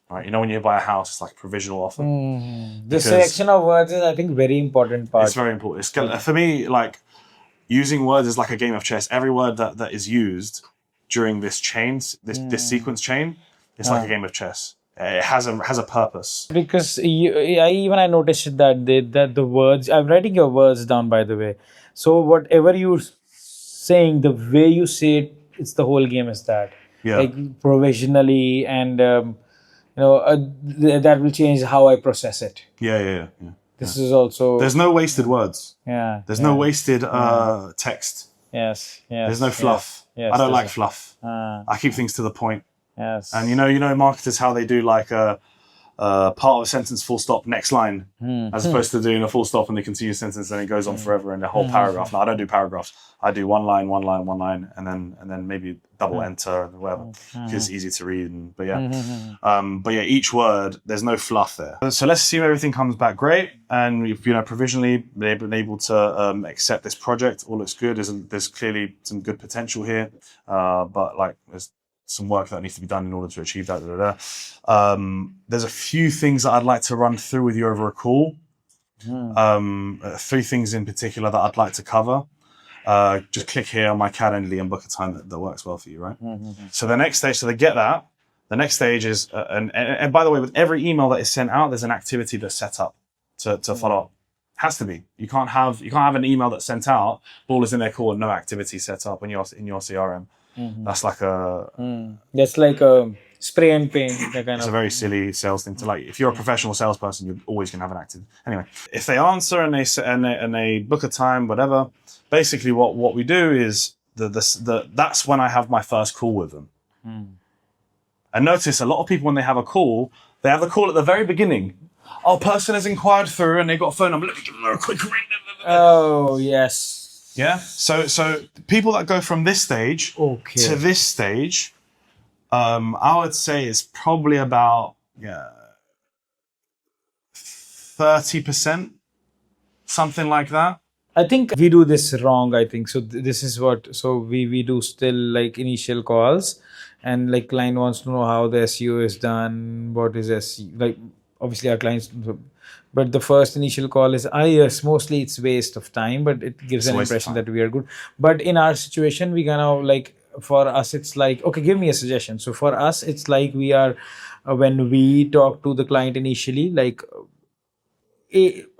Right? When you buy a house, it's like a provisional offer. The selection of words is, I think, very important part. It's very important. For me, like, using words is like a game of chess. Every word that is used during this this sequence chain, it's like a game of chess. It has a purpose. Because I noticed that the words, I'm writing your words down, by the way. So whatever you're saying, the way you say it, it's the whole game is that. Yeah. Like provisionally and, that will change how I process it. Yeah. This is also... There's no wasted words. Yeah. There's no wasted text. Yes. There's no fluff. Yes, I don't like fluff. I keep things to the point. Yes. And marketers, how they do like a part of a sentence, full stop, next line, as opposed to doing a full stop and the continuous sentence and it goes on forever and the whole paragraph. No, I don't do paragraphs. I do one line, and then maybe double enter and whatever, because it's easy to read. But yeah, each word, there's no fluff there. So let's assume everything comes back great, and we've provisionally been able to accept this project. All looks good. There's clearly some good potential here, but like there's some work that needs to be done in order to achieve that. There's a few things that I'd like to run through with you over a call. 3 things in particular that I'd like to cover. Just click here on my Calendly and book a time that works well for you, right? So the next stage, so they get that. The next stage is, and by the way, with every email that is sent out, there's an activity that's set up to follow up. Has to be. You can't have an email that's sent out, ball is in their call, and no activity set up in your CRM. That's like That's like a spray and paint. It's a very silly sales thing to like. If you're a professional salesperson, you're always gonna have an active. Anyway, if they answer and they book a time, whatever. Basically, what we do is that's when I have my first call with them. And notice a lot of people when they have a call, they have the call at the very beginning. Oh, person has inquired through and they got a phone number. Let me give them a quick ring. Oh yes. Yeah. So people that go from this stage to this stage, I would say it's probably about 30%, something like that. I think we do this wrong. I think so. This is what. So we do still like initial calls, and like client wants to know how the SEO is done. What is SEO like? Obviously, our clients. But the first initial call is, yes, mostly it's waste of time, but it gives It's a an waste of impression time. that we are good. But in our situation, we kind of like, for us, it's like, okay, give me a suggestion. So for us, it's like we are, when we talk to the client initially, like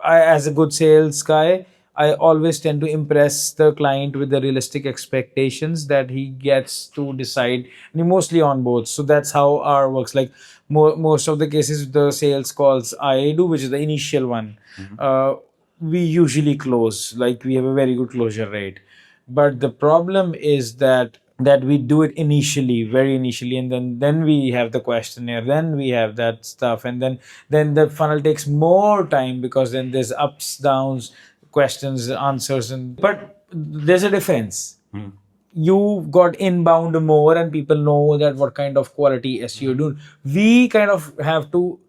as a good sales guy, I always tend to impress the client with the realistic expectations that he gets to decide, and he mostly on board. So that's how our works. Like most of the cases, the sales calls I do, which is the initial one, we usually close. Like we have a very good closure rate. But the problem is that we do it initially, very initially, and then we have the questionnaire, then we have that stuff, and then the funnel takes more time, because then there's ups, downs, questions, answers, and but there's a difference. You got inbound more, and people know that what kind of quality SEO you're doing. We kind of have to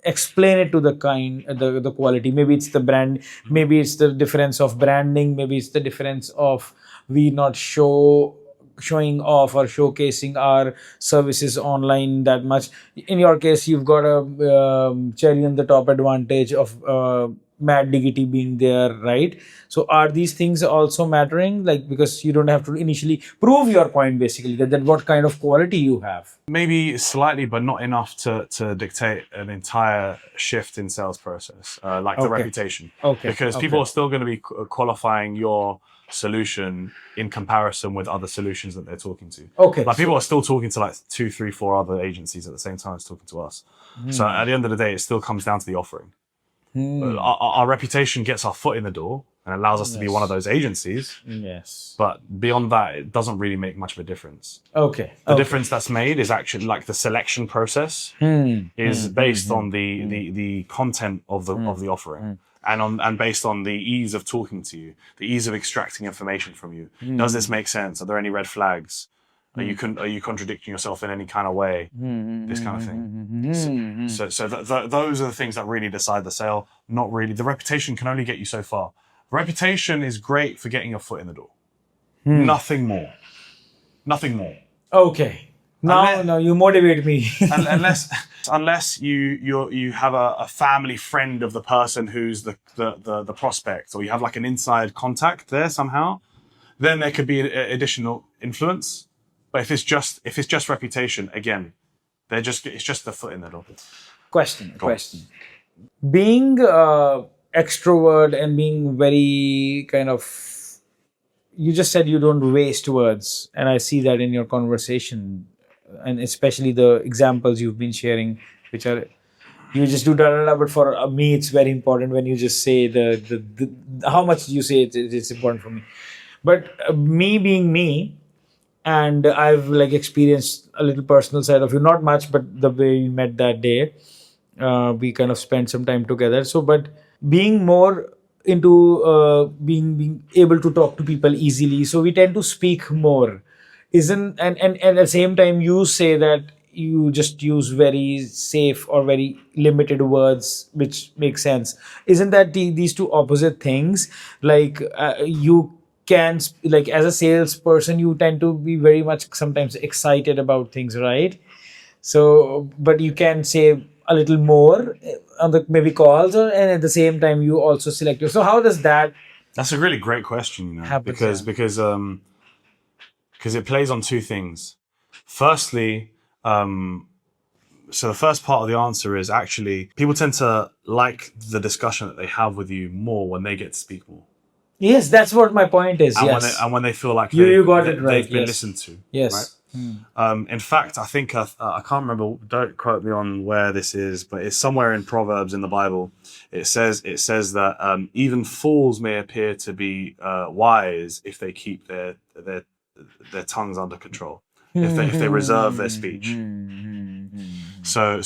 explain it to the quality. Maybe it's the brand, maybe it's the difference of branding, maybe it's the difference of we not showing off or showcasing our services online that much. In your case, you've got a cherry on the top advantage of mad diggity being there, right? So are these things also mattering, like, because you don't have to initially prove your point, basically, that what kind of quality you have? Maybe slightly, but not enough to dictate an entire shift in sales process, like the Okay. reputation. Okay, Because okay. people are still going to be qualifying your solution in comparison with other solutions that they're talking to. Okay, Like people are still talking to like 2, 3, 4 other agencies at the same time as talking to us. So at the end of the day, it still comes down to the offering. Our reputation gets our foot in the door and allows us to be one of those agencies. Yes. But beyond that, it doesn't really make much of a difference. Okay. The difference that's made is actually like the selection process is based on the content of the offering, and based on the ease of talking to you, the ease of extracting information from you. Does this make sense? Are there any red flags? Are you contradicting yourself in any kind of way? This kind of thing. So those are the things that really decide the sale. Not really. The reputation can only get you so far. Reputation is great for getting your foot in the door. Nothing more. Nothing more. Okay. Now you motivate me. unless you have a family friend of the person who's the prospect, or you have like an inside contact there somehow, then there could be additional influence. But if it's just reputation, again, it's just the foot in the door. Question. Being extrovert and being very kind of, you just said you don't waste words, and I see that in your conversation, and especially the examples you've been sharing, which are, you just do da da da. But for me, it's very important when you just say the how much you say it's important for me. But me being me, and I've like experienced a little personal side of you, not much, but the way we met that day, we kind of spent some time together. So, but being more into being able to talk to people easily, so we tend to speak more. Isn't and at the same time, you say that you just use very safe or very limited words, which makes sense. Isn't that these two opposite things? Like you can like, as a salesperson, you tend to be very much sometimes excited about things, right? So but you can say a little more on the maybe calls, and at the same time you also select your, so how does that That's a really great question, happen? because it plays on two things. Firstly, so the first part of the answer is actually people tend to like the discussion that they have with you more when they get to speak more. Yes, that's what my point is. And Yes, when they feel like you got it right. they've been Yes. listened to. Yes. Right? In fact, I think I can't remember. Don't quote me on where this is, but it's somewhere in Proverbs in the Bible. It says that even fools may appear to be wise if they keep their tongues under control, if they reserve their speech. So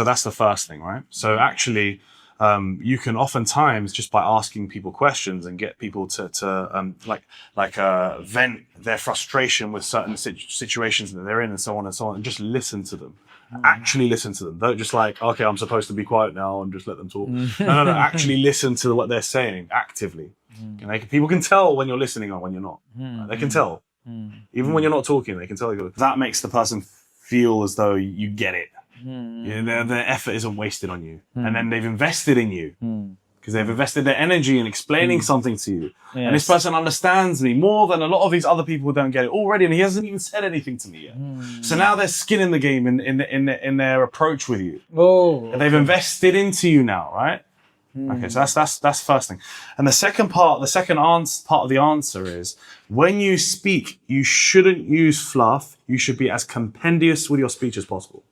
that's the first thing, right? So actually, you can oftentimes, just by asking people questions and get people to vent their frustration with certain situations that they're in, and so on, and just listen to them. Actually listen to them. Don't just like, okay, I'm supposed to be quiet now and just let them talk. No. Actually listen to what they're saying actively. You know, people can tell when you're listening or when you're not. They can tell. Even when you're not talking, they can tell you. That makes the person feel as though you get it. You know, their effort isn't wasted on you. And then they've invested in you. Because they've invested their energy in explaining something to you. Yes. And this person understands me more than a lot of these other people who don't get it already. And he hasn't even said anything to me yet. So now there's skin in the game in their approach with you. Oh, and they've invested into you now, right? Okay, so that's first thing. And the second part of the answer is, when you speak, you shouldn't use fluff. You should be as compendious with your speech as possible.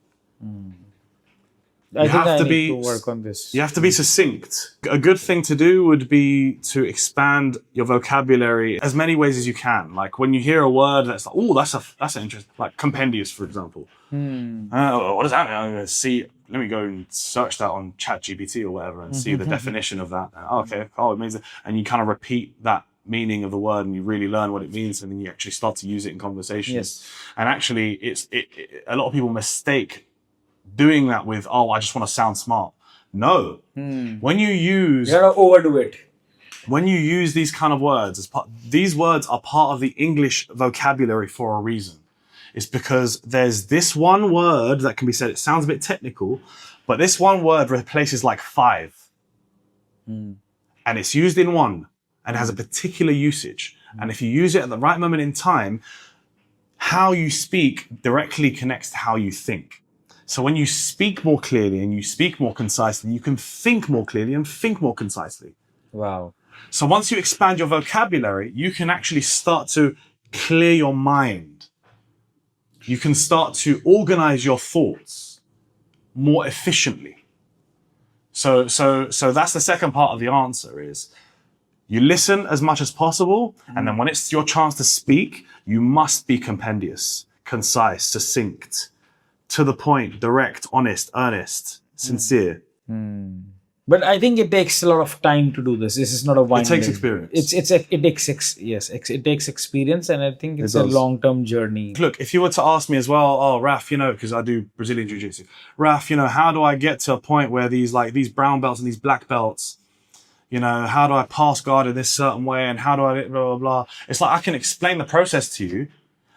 I think I need to work on this. You have to be succinct. A good thing to do would be to expand your vocabulary as many ways as you can. Like when you hear a word that's like, oh, that's an interesting, like compendious, for example. What does that mean? I'm going to let me go and search that on ChatGPT or whatever and see the definition of that. It means that. And you kind of repeat that meaning of the word and you really learn what it means, and then you actually start to use it in conversations. Yes. And actually, a lot of people mistake doing that with, I just want to sound smart. No. When you gotta overdo it. When you use these kind of words, these words are part of the English vocabulary for a reason. It's because there's this one word that can be said. It sounds a bit technical, but this one word replaces like 5. And it's used in one and has a particular usage. And if you use it at the right moment in time, how you speak directly connects to how you think. So when you speak more clearly and you speak more concisely, you can think more clearly and think more concisely. Wow. So once you expand your vocabulary, you can actually start to clear your mind. You can start to organize your thoughts more efficiently. So that's the second part of the answer is, you listen as much as possible, and then when it's your chance to speak, you must be compendious, concise, succinct, to the point, direct, honest, earnest, sincere. But I think it takes a lot of time to do this. This is not a one. It takes experience. It takes experience, and I think it's a long-term journey. Look, if you were to ask me as well, Raf, because I do Brazilian Jiu-Jitsu, Raf, how do I get to a point where these brown belts and these black belts, how do I pass guard in this certain way, and how do I blah, blah, blah. It's like I can explain the process to you,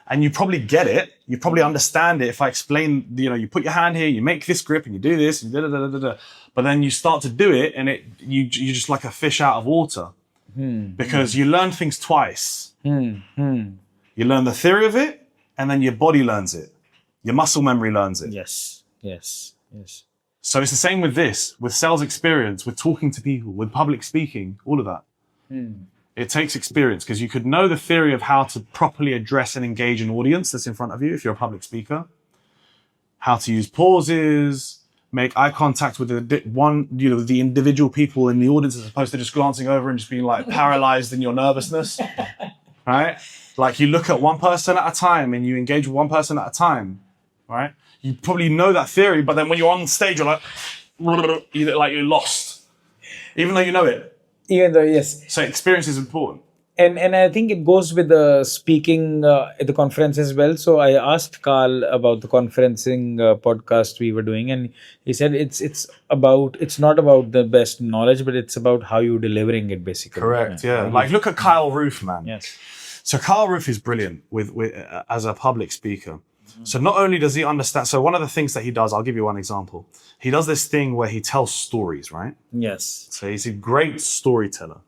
and you probably get it. You probably understand it if I explain, you put your hand here, you make this grip, and you do this, and da da da da da. But then you start to do it, and you're just like a fish out of water, because you learn things twice. You learn the theory of it, and then your body learns it. Your muscle memory learns it. Yes. So it's the same with this, with sales experience, with talking to people, with public speaking, all of that. It takes experience, because you could know the theory of how to properly address and engage an audience that's in front of you if you're a public speaker, how to use pauses, make eye contact with the individual people in the audience, as opposed to just glancing over and just being like paralyzed in your nervousness, right? Like you look at one person at a time and you engage with one person at a time, right? You probably know that theory, but then when you're on stage, you're like you're lost, even though you know it. Yes. So experience is important. And I think it goes with the speaking at the conference as well. So I asked Carl about the conferencing podcast we were doing, and he said it's not about the best knowledge, but it's about how you're delivering it, basically. Correct. Yeah. Like look at Kyle Roof, man. Yes. So Kyle Roof is brilliant with as a public speaker. So not only does he understand, so one of the things that he does, I'll give you one example. He does this thing where he tells stories, right? Yes. So he's a great storyteller.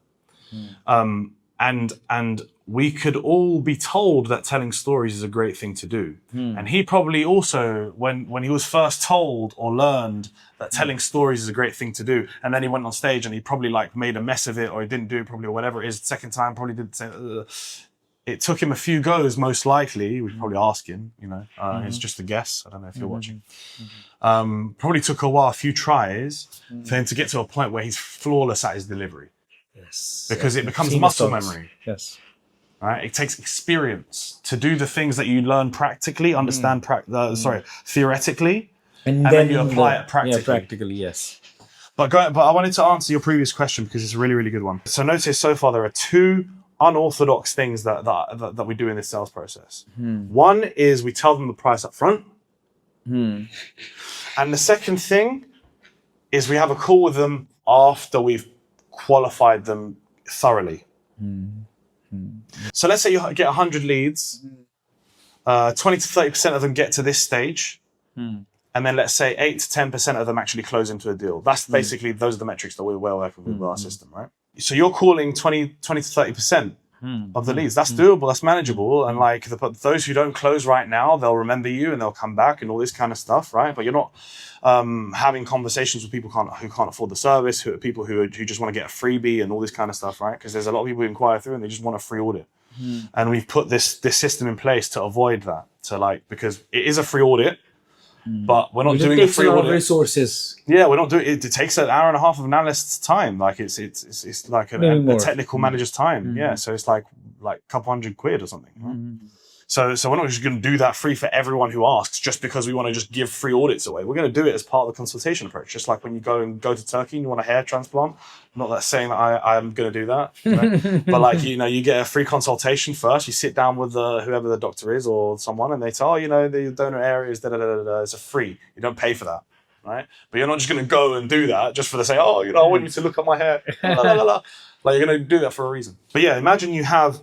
And we could all be told that telling stories is a great thing to do. And he probably also, when he was first told or learned that telling stories is a great thing to do, and then he went on stage and he probably like made a mess of it, or he didn't do it probably, or whatever it is, second time probably did say, it took him a few goes, most likely. We could probably ask him, it's just a guess. I don't know if you're watching. Probably took a while, a few tries for him to get to a point where he's flawless at his delivery. Yes. Because it becomes muscle memory. Yes. Right? It takes experience to do the things that you learn practically, understand theoretically, and then you apply it practically. Yeah, practically, yes. But I wanted to answer your previous question because it's a really, really good one. So notice so far there are 2 unorthodox things that we do in this sales process. One is we tell them the price up front. And the second thing is we have a call with them after we've qualified them thoroughly. So let's say you get 100 leads, 20 to 30% of them get to this stage. And then let's say 8 to 10% of them actually close into a deal. That's basically, those are the metrics that we're working with our system, right? So you're calling 20 to 30% of the leads. That's doable, that's manageable. And like those who don't close right now, they'll remember you and they'll come back and all this kind of stuff, right? But you're not having conversations with people who can't afford the service, people who just want to get a freebie and all this kind of stuff, right? Because there's a lot of people who inquire through and they just want a free audit. And we've put this system in place to avoid that. So because it is a free audit, but we're not doing the free audit. Resources. Yeah, we're not doing it. It takes an hour and a half of an analyst's time. Like it's like a technical manager's time. Yeah, so it's like a couple £100 or something. Right? So we're not just going to do that free for everyone who asks just because we want to just give free audits away. We're going to do it as part of the consultation approach. Just like when you go to Turkey and you want a hair transplant. Not that saying that I'm going to do that, right? But like, you get a free consultation first. You sit down with whoever the doctor is or someone and they say, the donor area is it's a free. You don't pay for that, right? But you're not just going to go and do that just for the say, I want you to look at my hair. Like you're going to do that for a reason. But yeah, imagine you have,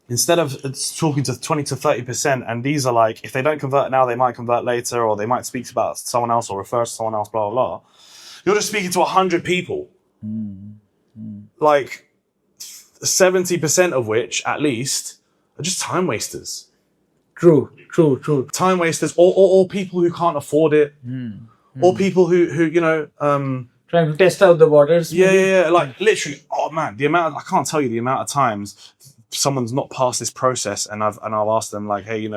instead of talking to 20 to 30%, and these are like, if they don't convert now, they might convert later, or they might speak about someone else or refer to someone else, blah, blah, blah. You're just speaking to 100 people. Like 70% of which, at least, are just time wasters. True. Time wasters, or people who can't afford it, or people who trying to test out the waters. Yeah. Like literally, I can't tell you the amount of times someone's not passed this process and I've asked them like, hey,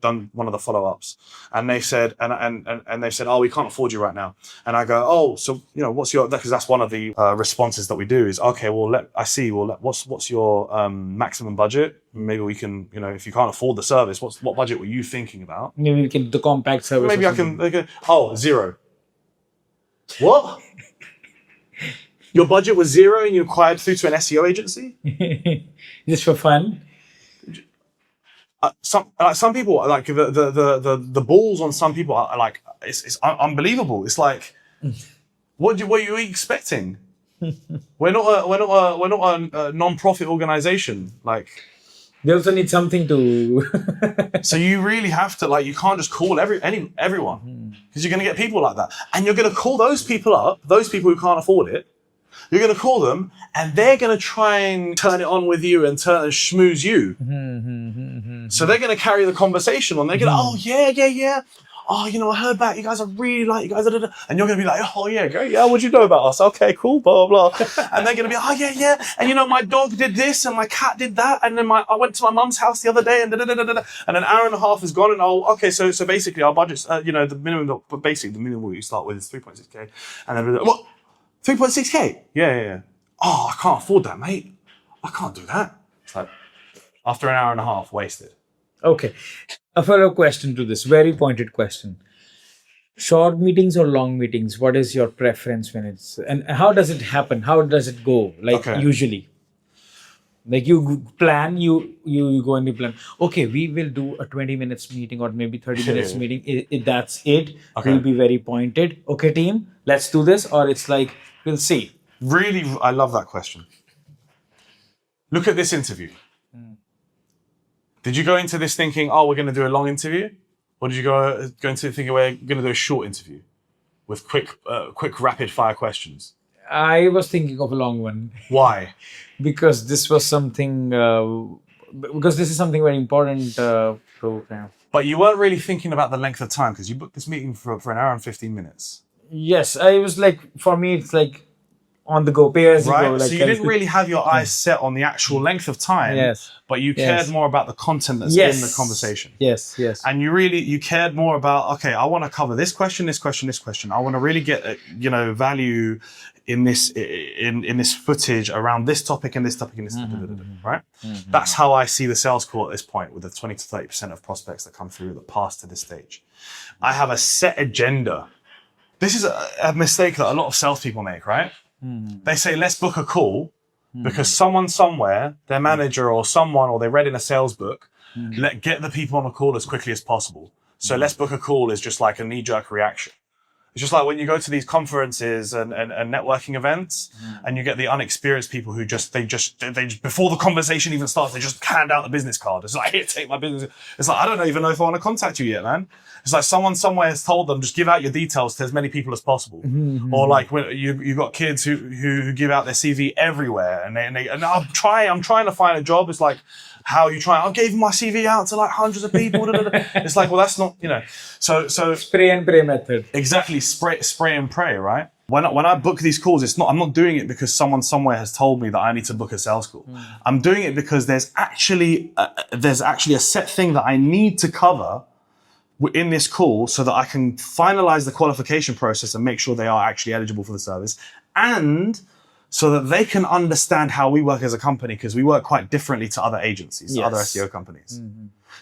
done one of the follow-ups and they said and they said, we can't afford you right now. And I go, so what's your, because that's one of the responses that we do is, okay, what's your maximum budget? Maybe we can, if you can't afford the service, what budget were you thinking about? Maybe we can do the compact service. Maybe I can, 0. What? Your budget was 0 and you acquired through to an SEO agency? Just for fun? Some people, like the balls on some people are like, it's unbelievable. It's like, what are you expecting? We're not a non-profit organization. Like, they also need something to. So you really have to, you can't just call everyone because you're going to get people like that, and you're going to call those people up, those people who can't afford it. You're going to call them and they're going to try and turn it on with you and schmooze you. So they're going to carry the conversation on. They're going to, yeah. I heard that. You guys are really you guys are, and you're going to be like, great. Yeah, what'd you know about us? Okay, cool, blah, blah, blah. And they're going to be, yeah. And my dog did this and my cat did that. And then I went to my mum's house the other day and and an hour and a half is gone. And so basically our budget's, the minimum, but basically the minimum you start with is 3.6K. And then, what? 3.6K? Yeah. I can't afford that, mate. I can't do that. It's like, after an hour and a half, wasted. Okay. A follow-up question to this, very pointed question. Short meetings or long meetings? What is your preference and how does it happen? How does it go? Usually? Like you plan, you go and you plan. Okay, we will do a 20 minutes meeting or maybe 30 minutes meeting. That's it. Okay. We'll be very pointed. Okay, team, let's do this. Or it's like, we'll see. Really, I love that question. Look at this interview. Did you go into this thinking, we're going to do a long interview? Or did you go into thinking we're going to do a short interview with quick rapid fire questions? I was thinking of a long one. Why? Because this was something. Because this is something very important. Program. But you weren't really thinking about the length of time because you booked this meeting for an hour and 15 minutes. Yes, I was like, for me, it's like on the go, pay as you go. So you didn't really have your eyes set on the actual length of time. Yes. But you cared more about the content that's in the conversation. Yes. And you cared more about, okay, I want to cover this question. I want to really get value in this footage around this topic and this topic and this topic, right? That's how I see the sales call at this point with the 20 to 30% of prospects that come through that pass to this stage. I have a set agenda. This is a mistake that a lot of salespeople make, right? They say, let's book a call because someone somewhere, their manager or someone, or they read in a sales book, get the people on a call as quickly as possible. So let's book a call is just like a knee-jerk reaction. It's just like when you go to these conferences and networking events, and you get the unexperienced people who they just before the conversation even starts, they just hand out the business card. It's like, here, take my business. It's like, I don't even know if I want to contact you yet, man. It's like someone somewhere has told them, just give out your details to as many people as possible. Or like when you've got kids who give out their CV everywhere, and I'm trying to find a job. It's like, how are you trying? I gave my CV out to like hundreds of people. It's like, well, that's not, so spray and pray method. Exactly, spray and pray, right? When I book these calls, I'm not doing it because someone somewhere has told me that I need to book a sales call. I'm doing it because there's actually a set thing that I need to cover in this call so that I can finalize the qualification process and make sure they are actually eligible for the service, and so that they can understand how we work as a company, because we work quite differently to other agencies, to other SEO companies.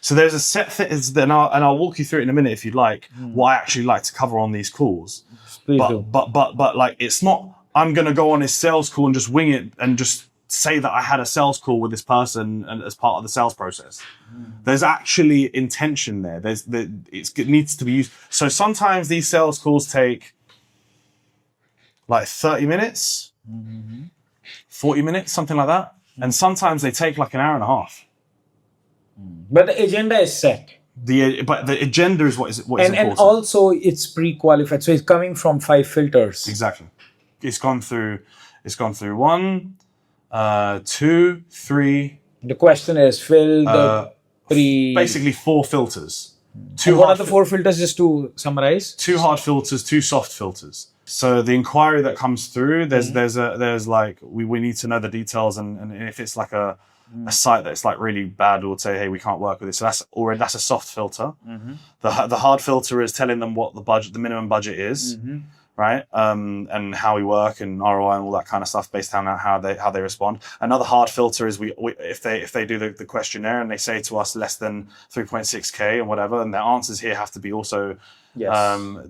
So there's a set thing, and I'll walk you through it in a minute if you'd like, what I actually like to cover on these calls. But like, it's not, I'm going to go on this sales call and just wing it and just say that I had a sales call with this person and as part of the sales process. There's actually intention there. It needs to be used. So sometimes these sales calls take like 30 minutes, 40 minutes, something like that. And sometimes they take like an hour and a half. But the agenda is set. But the agenda is what is important. And also it's pre-qualified. So it's coming from 5 filters. Exactly. It's gone through 1, 2, 3. The question is fill the basically 4 filters. What are the 4 filters, just to summarize? 2 hard filters, 2 soft filters. So the inquiry that comes through, there's like, we need to know the details, and if it's like a site that's like really bad, we'll say, hey, we can't work with it. So that's a soft filter. The hard filter is telling them what the minimum budget is, right? And how we work and ROI and all that kind of stuff based on how they respond. Another hard filter is if they do the questionnaire and they say to us less than 3.6K and whatever, and their answers here have to be also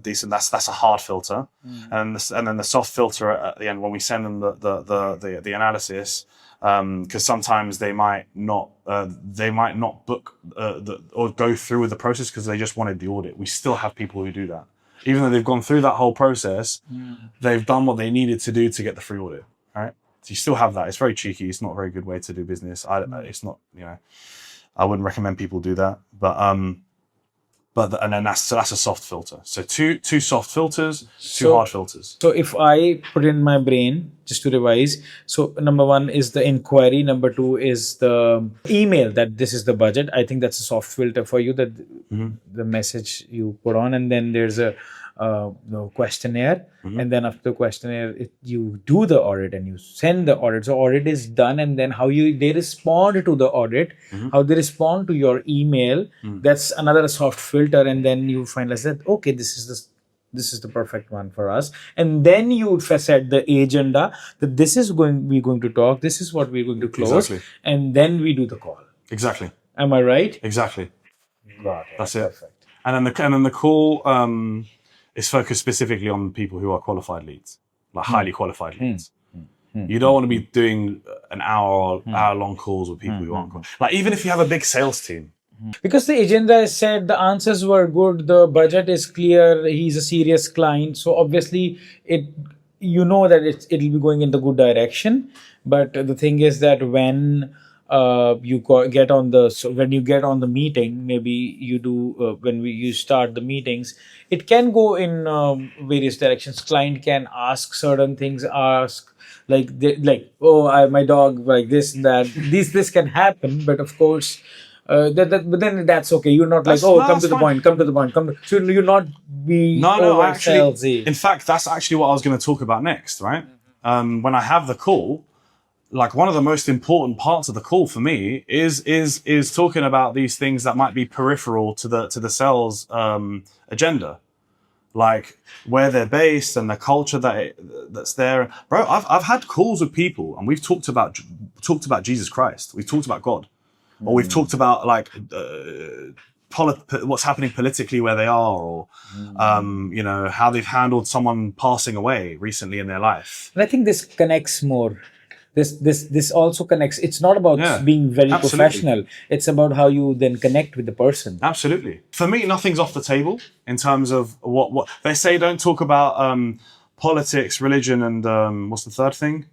decent. That's a hard filter. And then the soft filter at the end, when we send them the analysis, because sometimes they might not book or go through with the process because they just wanted the audit. We still have people who do that. Even though they've gone through that whole process, they've done what they needed to do to get the free audit, right? So you still have that. It's very cheeky. It's not a very good way to do business. It's not, I wouldn't recommend people do that. And then that's a soft filter. So two soft filters, two hard filters. So if I put in my brain, just to revise, so number 1 is the inquiry, number 2 is the email that this is the budget. I think that's a soft filter for you, that the message you put on, and then there's a questionnaire, and then after the questionnaire, you do the audit and you send the audit. So audit is done, and then how they respond to the audit, how they respond to your email, that's another soft filter, and then you finalize that, okay, this is the perfect one for us. And then you set the agenda that this is we're going to talk, this is what we're going to close, and then we do the call. Exactly. Am I right? Exactly. Got it. That's it. Perfect. And then the call is focused specifically on people who are qualified leads, like highly qualified leads. You don't want to be doing an hour-long calls with people who aren't qualified. Like, even if you have a big sales team. Because the agenda is said, the answers were good, the budget is clear, he's a serious client. So obviously, that it'll be going in the good direction. But the thing is that when you get on the meeting, maybe you do when you start the meetings, it can go in various directions. Client can ask certain things, my dog like this and that. This can happen, but of course. But then that's okay. You're not come to the point. So you're not be actually. In fact, that's actually what I was going to talk about next, right? When I have the call, like, one of the most important parts of the call for me is talking about these things that might be peripheral to the sales agenda, like where they're based and the culture that's there. Bro, I've had calls with people and we've talked about Jesus Christ. We've talked about God. Or we've talked about what's happening politically where they are, or how they've handled someone passing away recently in their life. And I think this connects more this also connects. It's not about Yeah, being very absolutely. professional. It's about how you then connect with the person. Absolutely. For me, nothing's off the table in terms of what they say. Don't talk about politics, religion, and what's the third thing?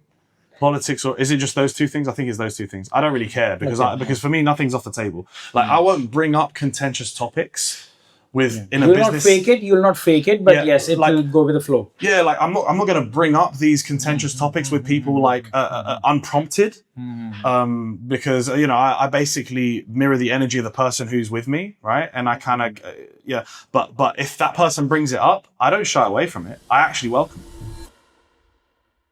Politics, or is it just those two things? I think it's those two things. I don't really care because because for me, nothing's off the table. Like I won't bring up contentious topics in a You'll business. not fake it. You'll not fake it. But Yeah, yes, it like- will go with the flow. Yeah, like I'm not going to bring up these contentious topics with people like unprompted, because I basically mirror the energy of the person who's with me, right? And I kind of but if that person brings it up, I don't shy away from it. I actually welcome it.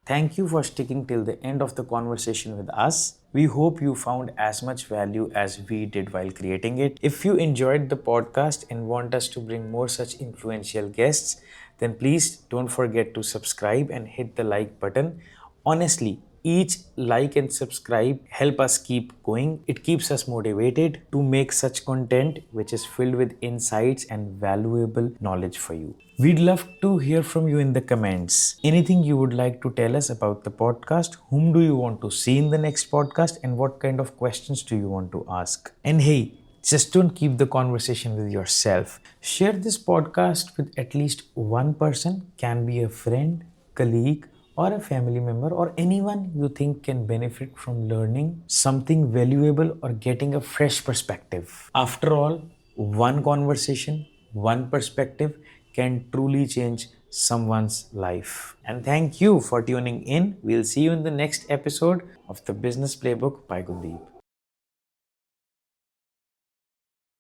Thank you for sticking till the end of the conversation with us. We hope you found as much value as we did while creating it. If you enjoyed the podcast and want us to bring more such influential guests, then please don't forget to subscribe and hit the like button. Honestly, each like and subscribe help us keep going. It keeps us motivated to make such content which is filled with insights and valuable knowledge for you. We'd love to hear from you in the comments. Anything you would like to tell us about the podcast? Whom do you want to see in the next podcast? And what kind of questions do you want to ask? And hey, just don't keep the conversation with yourself. Share this podcast with at least one person. Can be a friend, colleague, or a family member, or anyone you think can benefit from learning something valuable or getting a fresh perspective. After all, one conversation, one perspective can truly change someone's life. And thank you for tuning in. We'll see you in the next episode of the Business Playbook by Gundeep.